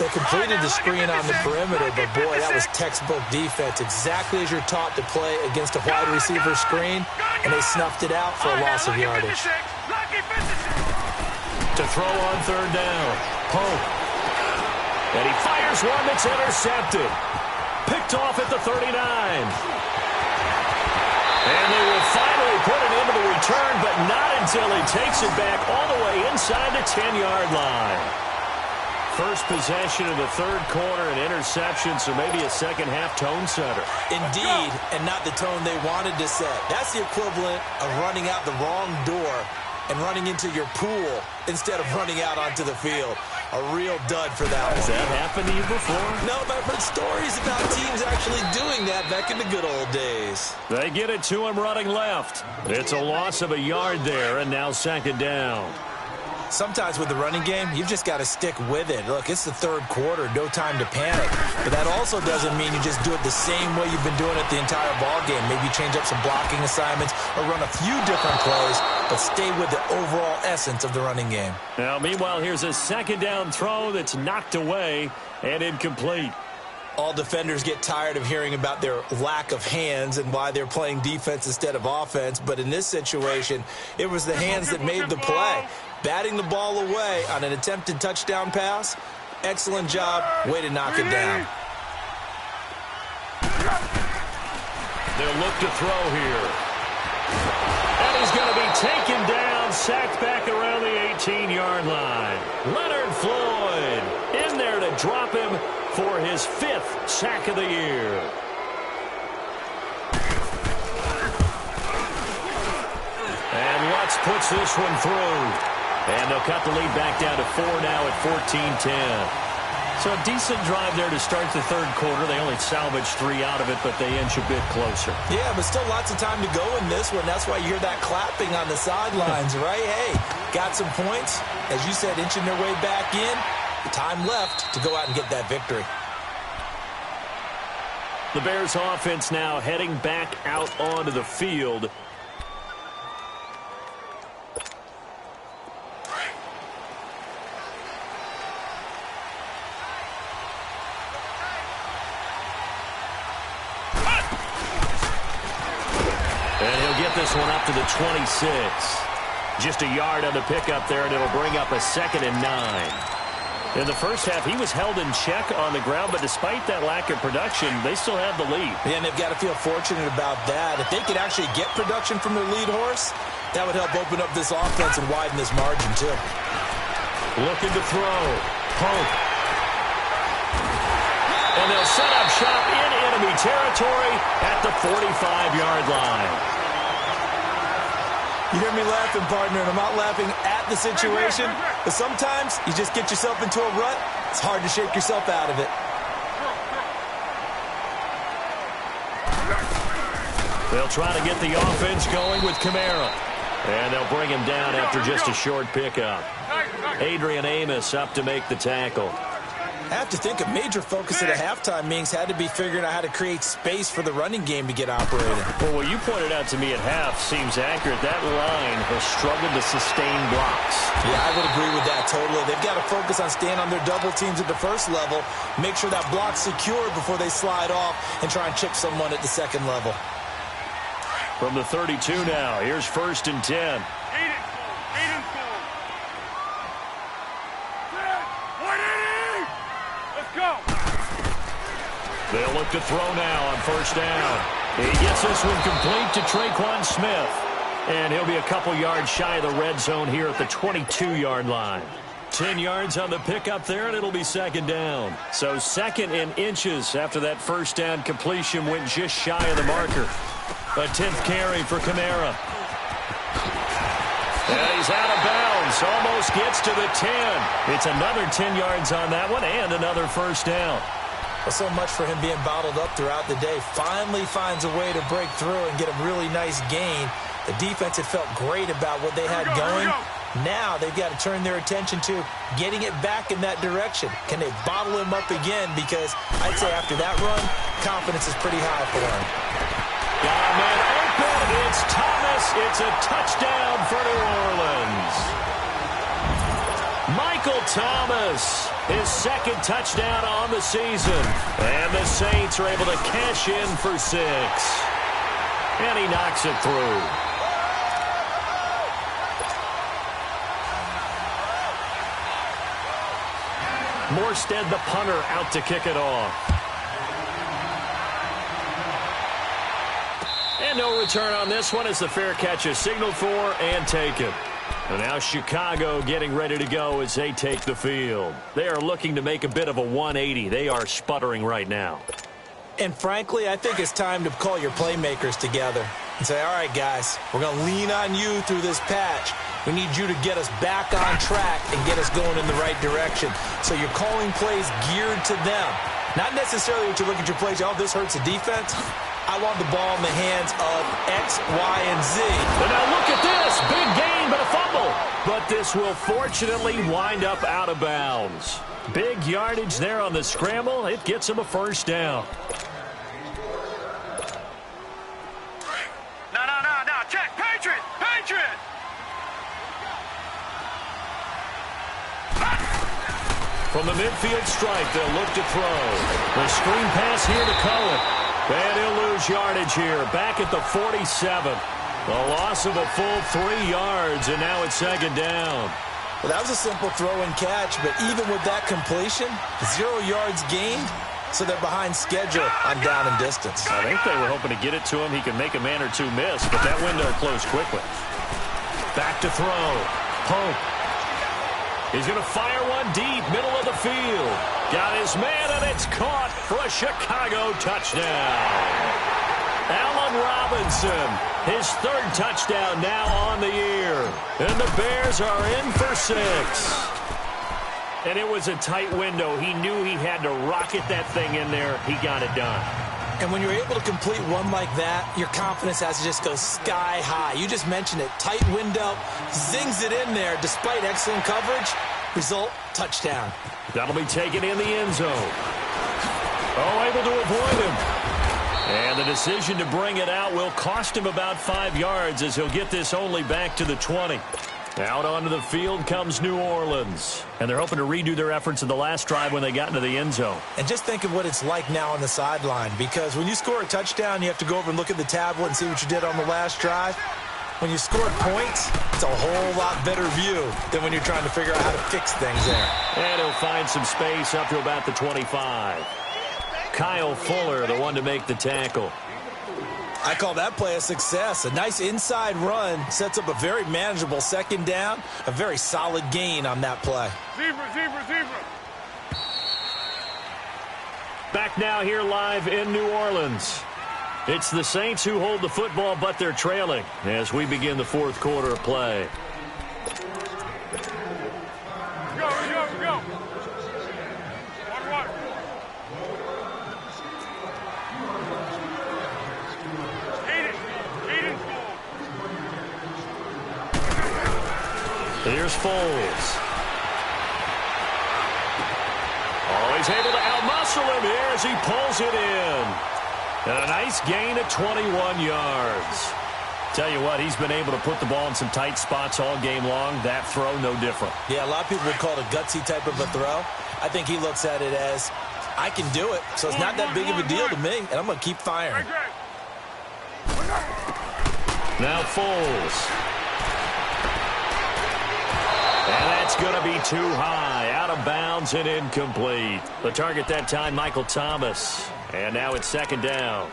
They completed the screen on the perimeter, but boy, that was textbook defense. Exactly as you're taught to play against a wide receiver screen, and they snuffed it out for a loss of yardage. To throw on third down, Pope. And he fires one that's intercepted. Picked off at the 39. And they will finally put it into the return, but not until he takes it back all the way inside the 10-yard line. First possession of the third quarter, an interception, so maybe a second-half tone setter. Indeed, and not the tone they wanted to set. That's the equivalent of running out the wrong door and running into your pool instead of running out onto the field. A real dud for that one. Has that happened to you before? No, but I've heard stories about teams actually doing that back in the good old days. They get it to him running left. It's a loss of a yard there, and now second down. Sometimes with the running game, you've just got to stick with it. Look, it's the third quarter, no time to panic. But that also doesn't mean you just do it the same way you've been doing it the entire ball game. Maybe change up some blocking assignments or run a few different plays, but stay with the overall essence of the running game. Now, meanwhile, here's a second down throw that's knocked away and incomplete. All defenders get tired of hearing about their lack of hands and why they're playing defense instead of offense. But in this situation, it was the hands that made the play. Batting the ball away on an attempted touchdown pass. Excellent job. Way to knock it down. They'll look to throw here. And he's going to be taken down, sacked back around the 18-yard line. Leonard Floyd in there to drop him for his 5th sack of the year. And Lutz puts this one through. And they'll cut the lead back down to 4 now at 14-10. So a decent drive there to start the third quarter. They only salvaged 3 out of it, but they inch a bit closer. Yeah, but still lots of time to go in this one. That's why you hear that clapping on the sidelines, right? Hey, got some points. As you said, inching their way back in. Time left to go out and get that victory. The Bears offense now heading back out onto the field. And he'll get this one up to the 26. Just a yard on the pickup there, and it'll bring up a 2nd and 9. In the first half, he was held in check on the ground, but despite that lack of production, they still have the lead. Yeah, and they've got to feel fortunate about that. If they could actually get production from their lead horse, that would help open up this offense and widen this margin, too. Looking to throw. Pope. And they'll set up shop in enemy territory at the 45-yard line. You hear me laughing, partner, and I'm not laughing at the situation, but sometimes you just get yourself into a rut. It's hard to shake yourself out of it. They'll try to get the offense going with Kamara. And they'll bring him down after just a short pickup. Adrian Amos up to make the tackle. I have to think a major focus at a halftime means had to be figuring out how to create space for the running game to get operating. Well, what you pointed out to me at half seems accurate. That line has struggled to sustain blocks. Yeah, I would agree with that totally. They've got to focus on staying on their double teams at the first level, make sure that block's secure before they slide off and try and chip someone at the second level. From the 32 now, here's 1st and 10. 8 and 4. They'll look to throw now on 1st down. He gets this one complete to Traquan Smith. And he'll be a couple yards shy of the red zone here at the 22-yard line. 10 yards on the pickup there, and it'll be 2nd down. So 2nd in inches after that 1st down completion went just shy of the marker. A 10th carry for Kamara. And he's out of bounds. Almost gets to the 10. It's another 10 yards on that one and another 1st down. Well, so much for him being bottled up throughout the day. Finally finds a way to break through and get a really nice gain. The defense had felt great about what they had going, Now they've got to turn their attention to getting it back in that direction. Can they bottle him up again? Because I'd say after that run, confidence is pretty high for him. Got a man open. It's Thomas. It's a touchdown for New Orleans. Michael Thomas, his second touchdown on the season. And the Saints are able to cash in for 6. And he knocks it through. Morstead, the punter, out to kick it off. And no return on this one as the fair catch is signaled for and taken. And now Chicago getting ready to go as they take the field. They are looking to make a bit of a 180. They are sputtering right now. And frankly, I think it's time to call your playmakers together and say, all right, guys, we're going to lean on you through this patch. We need you to get us back on track and get us going in the right direction. So you're calling plays geared to them. Not necessarily what you look at your plays, oh, this hurts the defense. I want the ball in the hands of X, Y, and Z. And now look at this. Big gain, but a fumble. But this will fortunately wind up out of bounds. Big yardage there on the scramble. It gets him a first down. No. Check. Patriot. From the midfield stripe, they'll look to throw. The screen pass here to Cohen. And he'll lose yardage here. Back at the 47. A loss of a full 3 yards, and now it's second down. Well, that was a simple throw and catch, but even with that completion, 0 yards gained, so they're behind schedule on down and distance. I think they were hoping to get it to him. He can make a man or two miss, but that window closed quickly. Back to throw. Pope. He's going to fire one deep, middle of the field. Got his man, and it's caught for a Chicago touchdown. Allen Robinson, his 3rd touchdown now on the year. And the Bears are in for 6. And it was a tight window. He knew he had to rocket that thing in there. He got it done. And when you're able to complete one like that, your confidence has to just go sky high. You just mentioned it. Tight window, zings it in there despite excellent coverage. Result, touchdown. That'll be taken in the end zone. Oh, able to avoid him. And the decision to bring it out will cost him about 5 yards as he'll get this only back to the 20. Out onto the field comes New Orleans. And they're hoping to redo their efforts in the last drive when they got into the end zone. And just think of what it's like now on the sideline, because when you score a touchdown, you have to go over and look at the tablet and see what you did on the last drive. When you score points, it's a whole lot better view than when you're trying to figure out how to fix things there. And he'll find some space up to about the 25. Kyle Fuller, the one to make the tackle. I call that play a success. A nice inside run sets up a very manageable second down. A very solid gain on that play. Zebra. Back now here live in New Orleans. It's the Saints who hold the football, but they're trailing as we begin the 4th quarter of play. Go. One. Here's Foles. Oh, he's able to outmuscle him here as he pulls it in. And a nice gain of 21 yards. Tell you what, he's been able to put the ball in some tight spots all game long. That throw, no different. Yeah, a lot of people would call it a gutsy type of a throw. I think he looks at it as, I can do it, so it's not that big of a deal to me, and I'm going to keep firing. Now Foles. And that's going to be too high. Out of bounds and incomplete. The target that time, Michael Thomas. And now it's second down.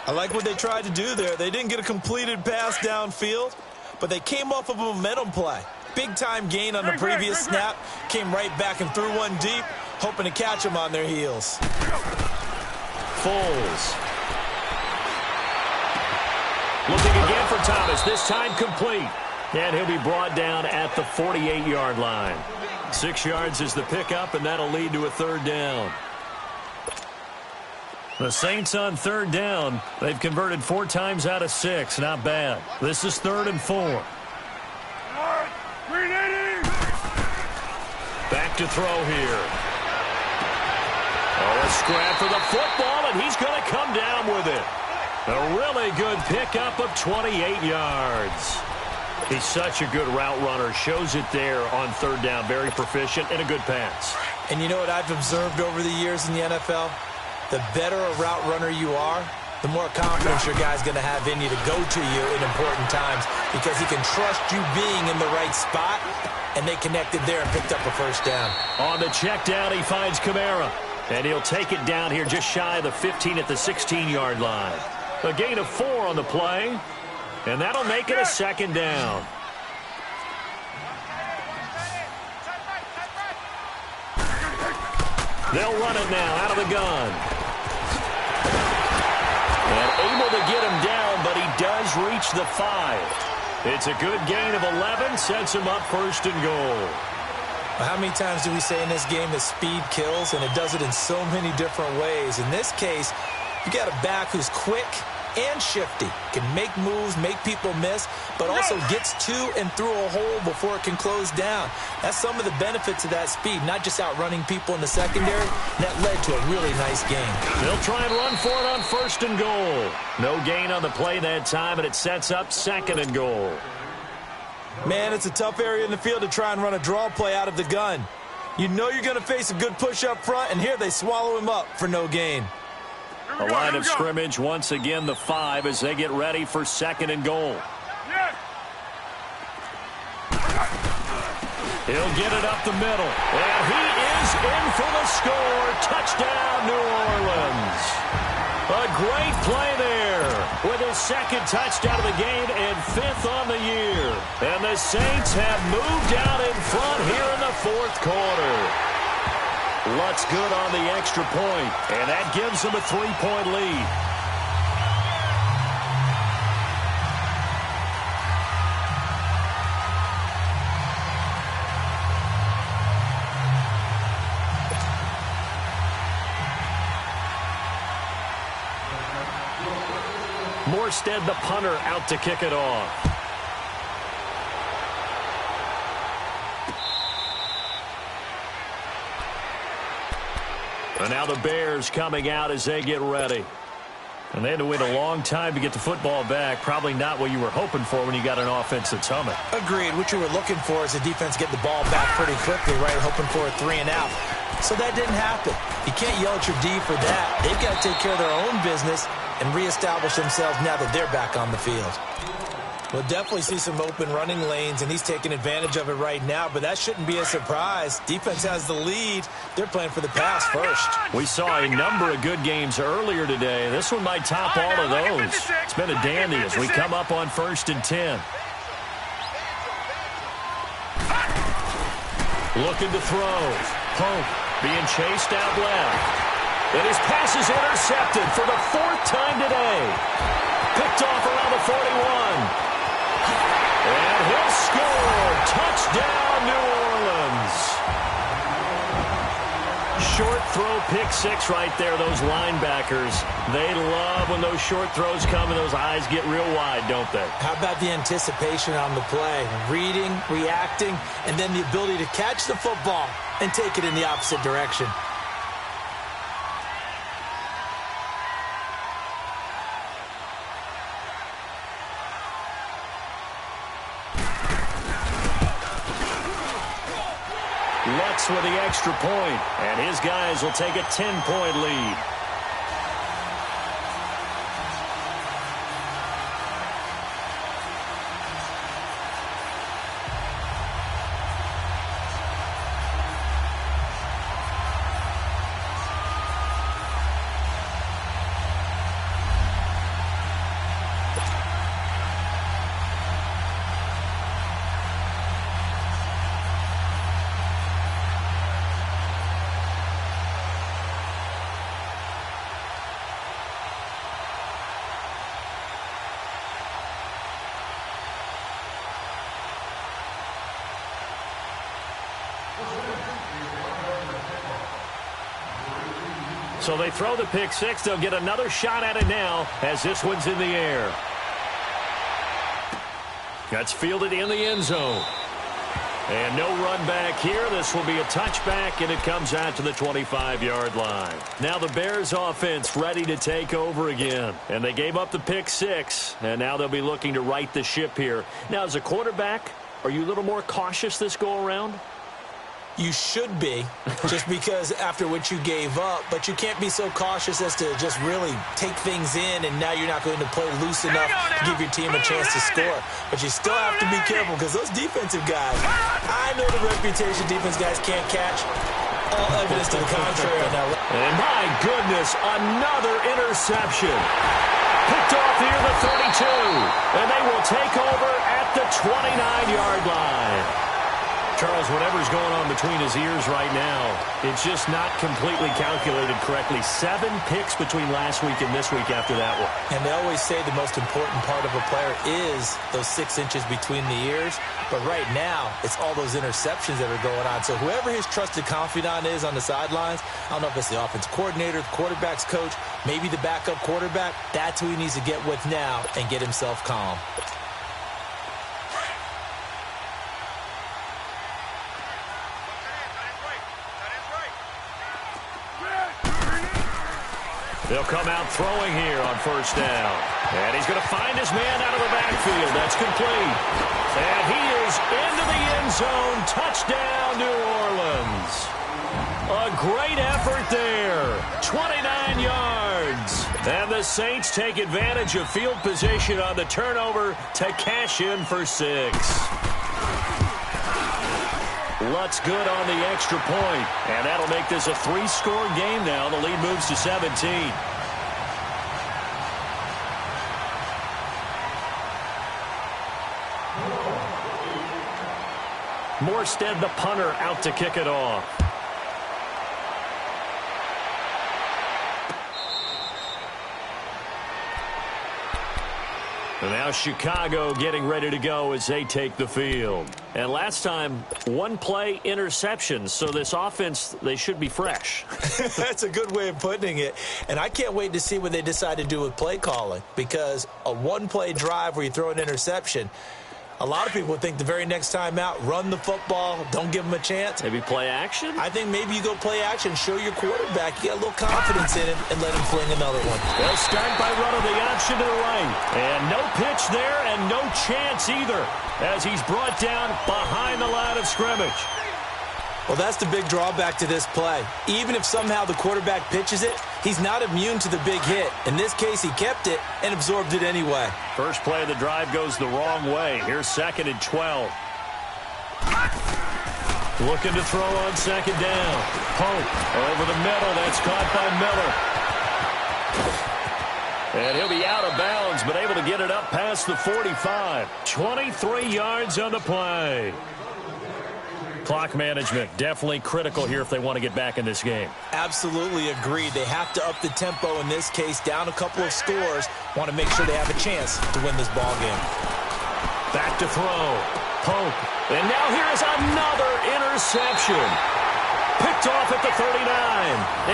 I like what they tried to do there. They didn't get a completed pass downfield, but they came off of a momentum play. Big-time gain on the previous snap. Came right back and threw one deep, hoping to catch them on their heels. Foles. Looking again for Thomas. This time complete. And he'll be brought down at the 48-yard line. 6 yards is the pickup, and that'll lead to a 3rd down. The Saints on 3rd down. They've converted 4 times out of 6. Not bad. This is 3rd and 4. Green Back to throw here. Oh, a scrap for the football, and he's going to come down with it. A really good pickup of 28 yards. He's such a good route runner. Shows it there on third down. Very proficient and a good pass. And you know what I've observed over the years in the NFL? The better a route runner you are, the more confidence your guy's going to have in you to go to you in important times because he can trust you being in the right spot, and they connected there and picked up a first down. On the check down, he finds Kamara, and he'll take it down here just shy of the 15 at the 16-yard line. A gain of 4 on the play, and that'll make it a second down. They'll run it now out of the gun. And able to get him down, but he does reach the 5. It's a good gain of 11, sets him up first and goal. Well, how many times do we say in this game that speed kills, and it does it in so many different ways? In this case, you got a back who's quick and shifty, can make moves, make people miss, but also gets to and through a hole before it can close down. That's some of the benefits of that speed, not just outrunning people in the secondary. That led to a really nice game. They'll try and run for it on first and goal. No gain on the play that time, and it sets up second and goal. Man, it's a tough area in the field to try and run a draw play out of the gun. You know you're going to face a good push up front, and here they swallow him up for no gain. A line of scrimmage, once again the 5 as they get ready for second and goal. He'll get it up the middle. And he is in for the score. Touchdown, New Orleans. A great play there with his second touchdown of the game and 5th on the year. And the Saints have moved out in front here in the 4th quarter. Luck's good on the extra point, and that gives them a 3-point lead. Morstead, the punter, out to kick it off. And now the Bears coming out as they get ready. And they had to wait a long time to get the football back. Probably not what you were hoping for when you got an offense that's humming. Agreed. What you were looking for is the defense get the ball back pretty quickly, right? Hoping for a 3 and out. So that didn't happen. You can't yell at your D for that. They've got to take care of their own business and reestablish themselves now that they're back on the field. We'll definitely see some open running lanes, and he's taking advantage of it right now, but that shouldn't be a surprise. Defense has the lead. They're playing for the pass first. We saw a number of good games earlier today. This one might top all of those. It's been a dandy as we come up on 1st and 10. Looking to throw. Pope being chased out left. And his pass is intercepted for the 4th time today. Picked off around the 41. And he'll score. Touchdown, New Orleans. Short throw, pick 6 right there. Those linebackers, they love when those short throws come and those eyes get real wide, don't they? How about the anticipation on the play? Reading, reacting, and then the ability to catch the football and take it in the opposite direction. Lutz with the extra point, and his guys will take a 10-point lead. So they throw the pick 6. They'll get another shot at it now as this one's in the air. That's fielded in the end zone. And no run back here. This will be a touchback, and it comes out to the 25-yard line. Now the Bears offense ready to take over again. And they gave up the pick 6, and now they'll be looking to right the ship here. Now, as a quarterback, are you a little more cautious this go-around? You should be, just because after what you gave up, but you can't be so cautious as to just really take things in, and now you're not going to play loose enough to give your team a chance to score. But you still have to be careful, because those defensive guys, I know the reputation defense guys can't catch. All evidence to the contrary on that. And my goodness, another interception. Picked off here the 32, and they will take over at the 29-yard line. Charles, whatever's going on between his ears right now, it's just not completely calculated correctly. 7 picks between last week and this week after that one. And they always say the most important part of a player is those 6 inches between the ears. But right now, it's all those interceptions that are going on. So whoever his trusted confidant is on the sidelines, I don't know if it's the offensive coordinator, the quarterback's coach, maybe the backup quarterback, that's who he needs to get with now and get himself calm. They'll come out throwing here on first down. And he's going to find his man out of the backfield. That's complete. And he is into the end zone. Touchdown, New Orleans. A great effort there. 29 yards. And the Saints take advantage of field position on the turnover to cash in for 6. Lutz good on the extra point, and that'll make this a 3-score game now. The lead moves to 17. Morstead, the punter, out to kick it off. And now Chicago getting ready to go as they take the field. And last time, 1-play interception. So this offense, they should be fresh. That's a good way of putting it. And I can't wait to see what they decide to do with play calling. Because a 1-play drive where you throw an interception, a lot of people think the very next time out, run the football, don't give them a chance. Maybe play action? I think maybe you go play action, show your quarterback you got a little confidence in him, and let him fling another one. They'll start by running the option to the right. And no pitch there and no chance either as he's brought down behind the line of scrimmage. Well, that's the big drawback to this play. Even if somehow the quarterback pitches it, he's not immune to the big hit. In this case, he kept it and absorbed it anyway. First play of the drive goes the wrong way. Here's 2nd and 12. Looking to throw on 2nd down. Pope over the middle. That's caught by Miller. And he'll be out of bounds, but able to get it up past the 45. 23 yards on the play. Clock management, definitely critical here if they want to get back in this game. Absolutely agreed. They have to up the tempo in this case, down a couple of scores. Want to make sure they have a chance to win this ball game. Back to throw. Pope. And now here is another interception. Picked off at the 39.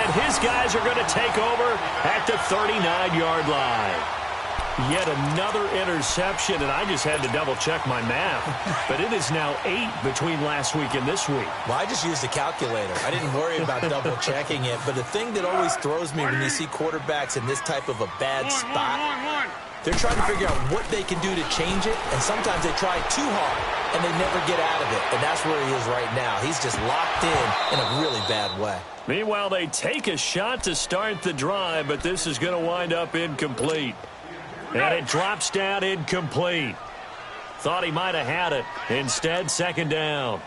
And his guys are going to take over at the 39-yard line. Yet another interception, and I just had to double-check my math. But it is now 8 between last week and this week. Well, I just used a calculator. I didn't worry about double-checking it. But the thing that always throws me when you see quarterbacks in this type of a bad spot, they're trying to figure out what they can do to change it, and sometimes they try too hard, and they never get out of it. And that's where he is right now. He's just locked in a really bad way. Meanwhile, they take a shot to start the drive, but this is going to wind up incomplete. And it drops down incomplete. Thought he might have had it. Instead, 2nd down.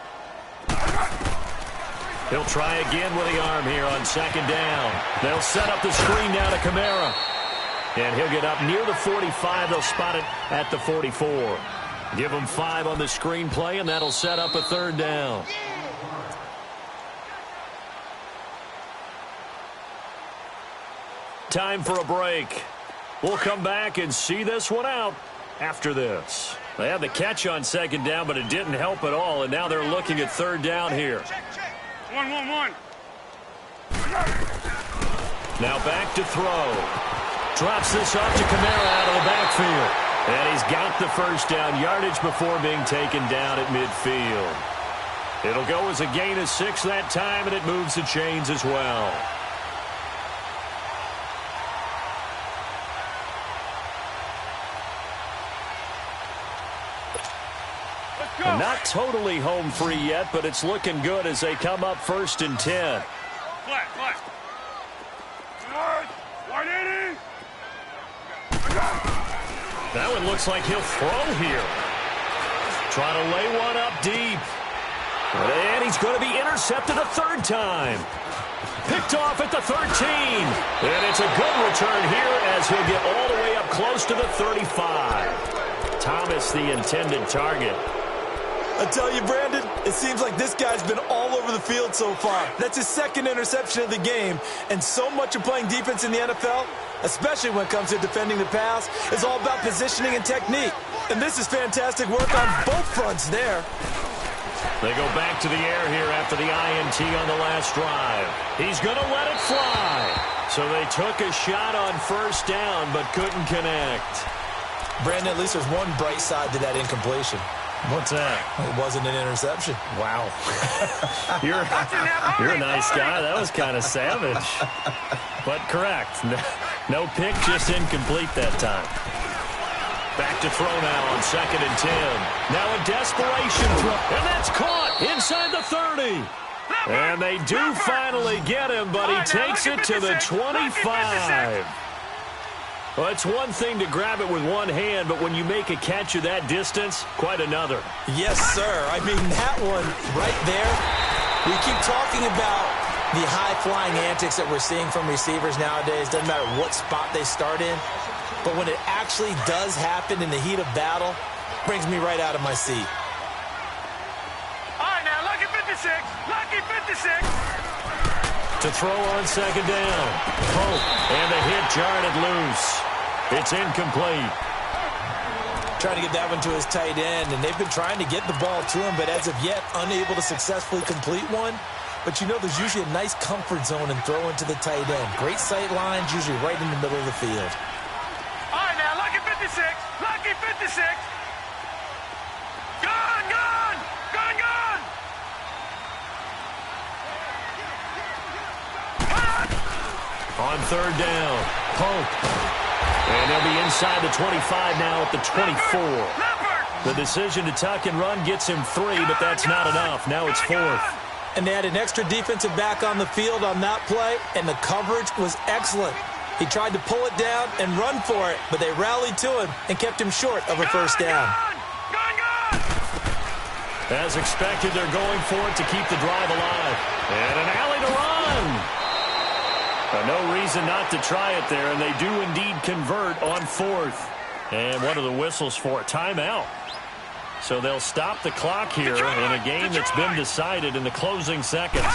He'll try again with the arm here on 2nd down. They'll set up the screen now to Kamara. And he'll get up near the 45. They'll spot it at the 44. Give him 5 on the screen play, and that'll set up a 3rd down. Time for a break. We'll come back and see this one out after this. They had the catch on 2nd down, but it didn't help at all, and now they're looking at 3rd down here. 1-1-1. Now back to throw. Drops this off to Kamara out of the backfield. And he's got the first down, yardage before being taken down at midfield. It'll go as a gain of 6 that time, and it moves the chains as well. And not totally home free yet, but it's looking good as they come up 1st and 10. Flat. 180. That one looks like he'll throw here. Trying to lay one up deep. And he's going to be intercepted a 3rd time. Picked off at the 13. And it's a good return here as he'll get all the way up close to the 35. Thomas, the intended target. I tell you, Brandon, it seems like this guy's been all over the field so far. That's his 2nd interception of the game. And so much of playing defense in the NFL, especially when it comes to defending the pass, is all about positioning and technique. And this is fantastic work on both fronts there. They go back to the air here after the INT on the last drive. He's going to let it fly. So they took a shot on 1st down but couldn't connect. Brandon, at least there's one bright side to that incompletion. What's that? It wasn't an interception. Wow. You're a nice guy. That was kind of savage. But correct. No pick, just incomplete that time. Back to throw now on 2nd and 10. Now a desperation throw. And that's caught inside the 30. And they do finally get him, but he takes it to the 25. Well, it's one thing to grab it with one hand, but when you make a catch of that distance, quite another. Yes, sir. I mean, that one right there, we keep talking about the high-flying antics that we're seeing from receivers nowadays. Doesn't matter what spot they start in. But when it actually does happen in the heat of battle, it brings me right out of my seat. All right, now, lucky 56. Lucky 56. To throw on 2nd down. Pope, and the hit jarred it loose. It's incomplete. Trying to get that one to his tight end, and they've been trying to get the ball to him, but as of yet, unable to successfully complete one. But you know, there's usually a nice comfort zone in throwing to the tight end. Great sight lines, usually right in the middle of the field. All right, now, lucky 56. Lucky 56. Gone, gone. Gone, gone. On 3rd down, Pope. And they'll be inside the 25 now at the 24. The decision to tuck and run gets him 3, but that's not enough. Now it's 4th. And they had an extra defensive back on the field on that play, and the coverage was excellent. He tried to pull it down and run for it, but they rallied to him and kept him short of a 1st down. As expected, they're going for it to keep the drive alive. And an alley to run. No reason not to try it there, and they do indeed convert on 4th. And what are the whistles for? Timeout. So they'll stop the clock here in a game that's been decided in the closing seconds.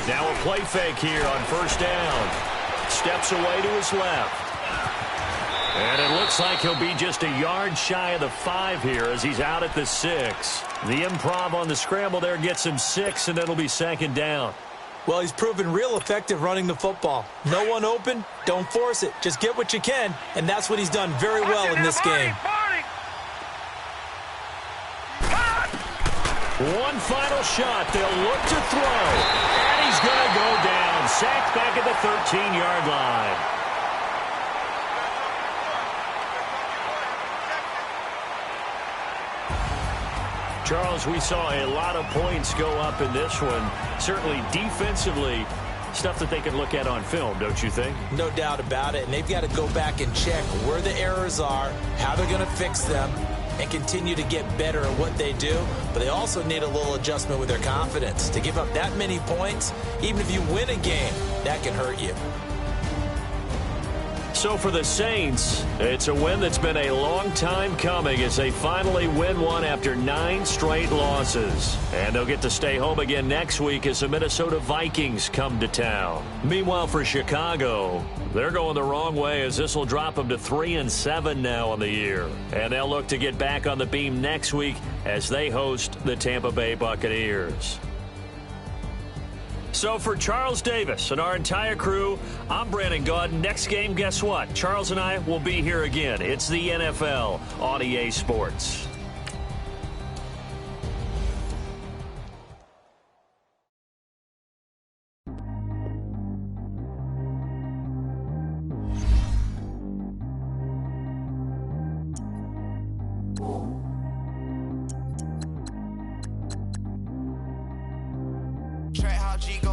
Now a play fake here on 1st down. Steps away to his left. And it looks like he'll be just a yard shy of the 5 here as he's out at the 6. The improv on the scramble there gets him 6, and it'll be 2nd down. Well, he's proven real effective running the football. No one open, don't force it. Just get what you can, and that's what he's done very well in this game. One final shot. They'll look to throw. And he's going to go down. Sacked back at the 13-yard line. Charles, we saw a lot of points go up in this one. Certainly defensively, stuff that they can look at on film, don't you think? No doubt about it. And they've got to go back and check where the errors are, how they're going to fix them, and continue to get better at what they do. But they also need a little adjustment with their confidence. To give up that many points, even if you win a game, that can hurt you. So for the Saints, it's a win that's been a long time coming as they finally win one after 9 straight losses. And they'll get to stay home again next week as the Minnesota Vikings come to town. Meanwhile, for Chicago, they're going the wrong way as this will drop them to 3-7 now on the year. And they'll look to get back on the beam next week as they host the Tampa Bay Buccaneers. So for Charles Davis and our entire crew, I'm Brandon Gaudin. Next game, guess what? Charles and I will be here again. It's the NFL on EA Sports. Track how G go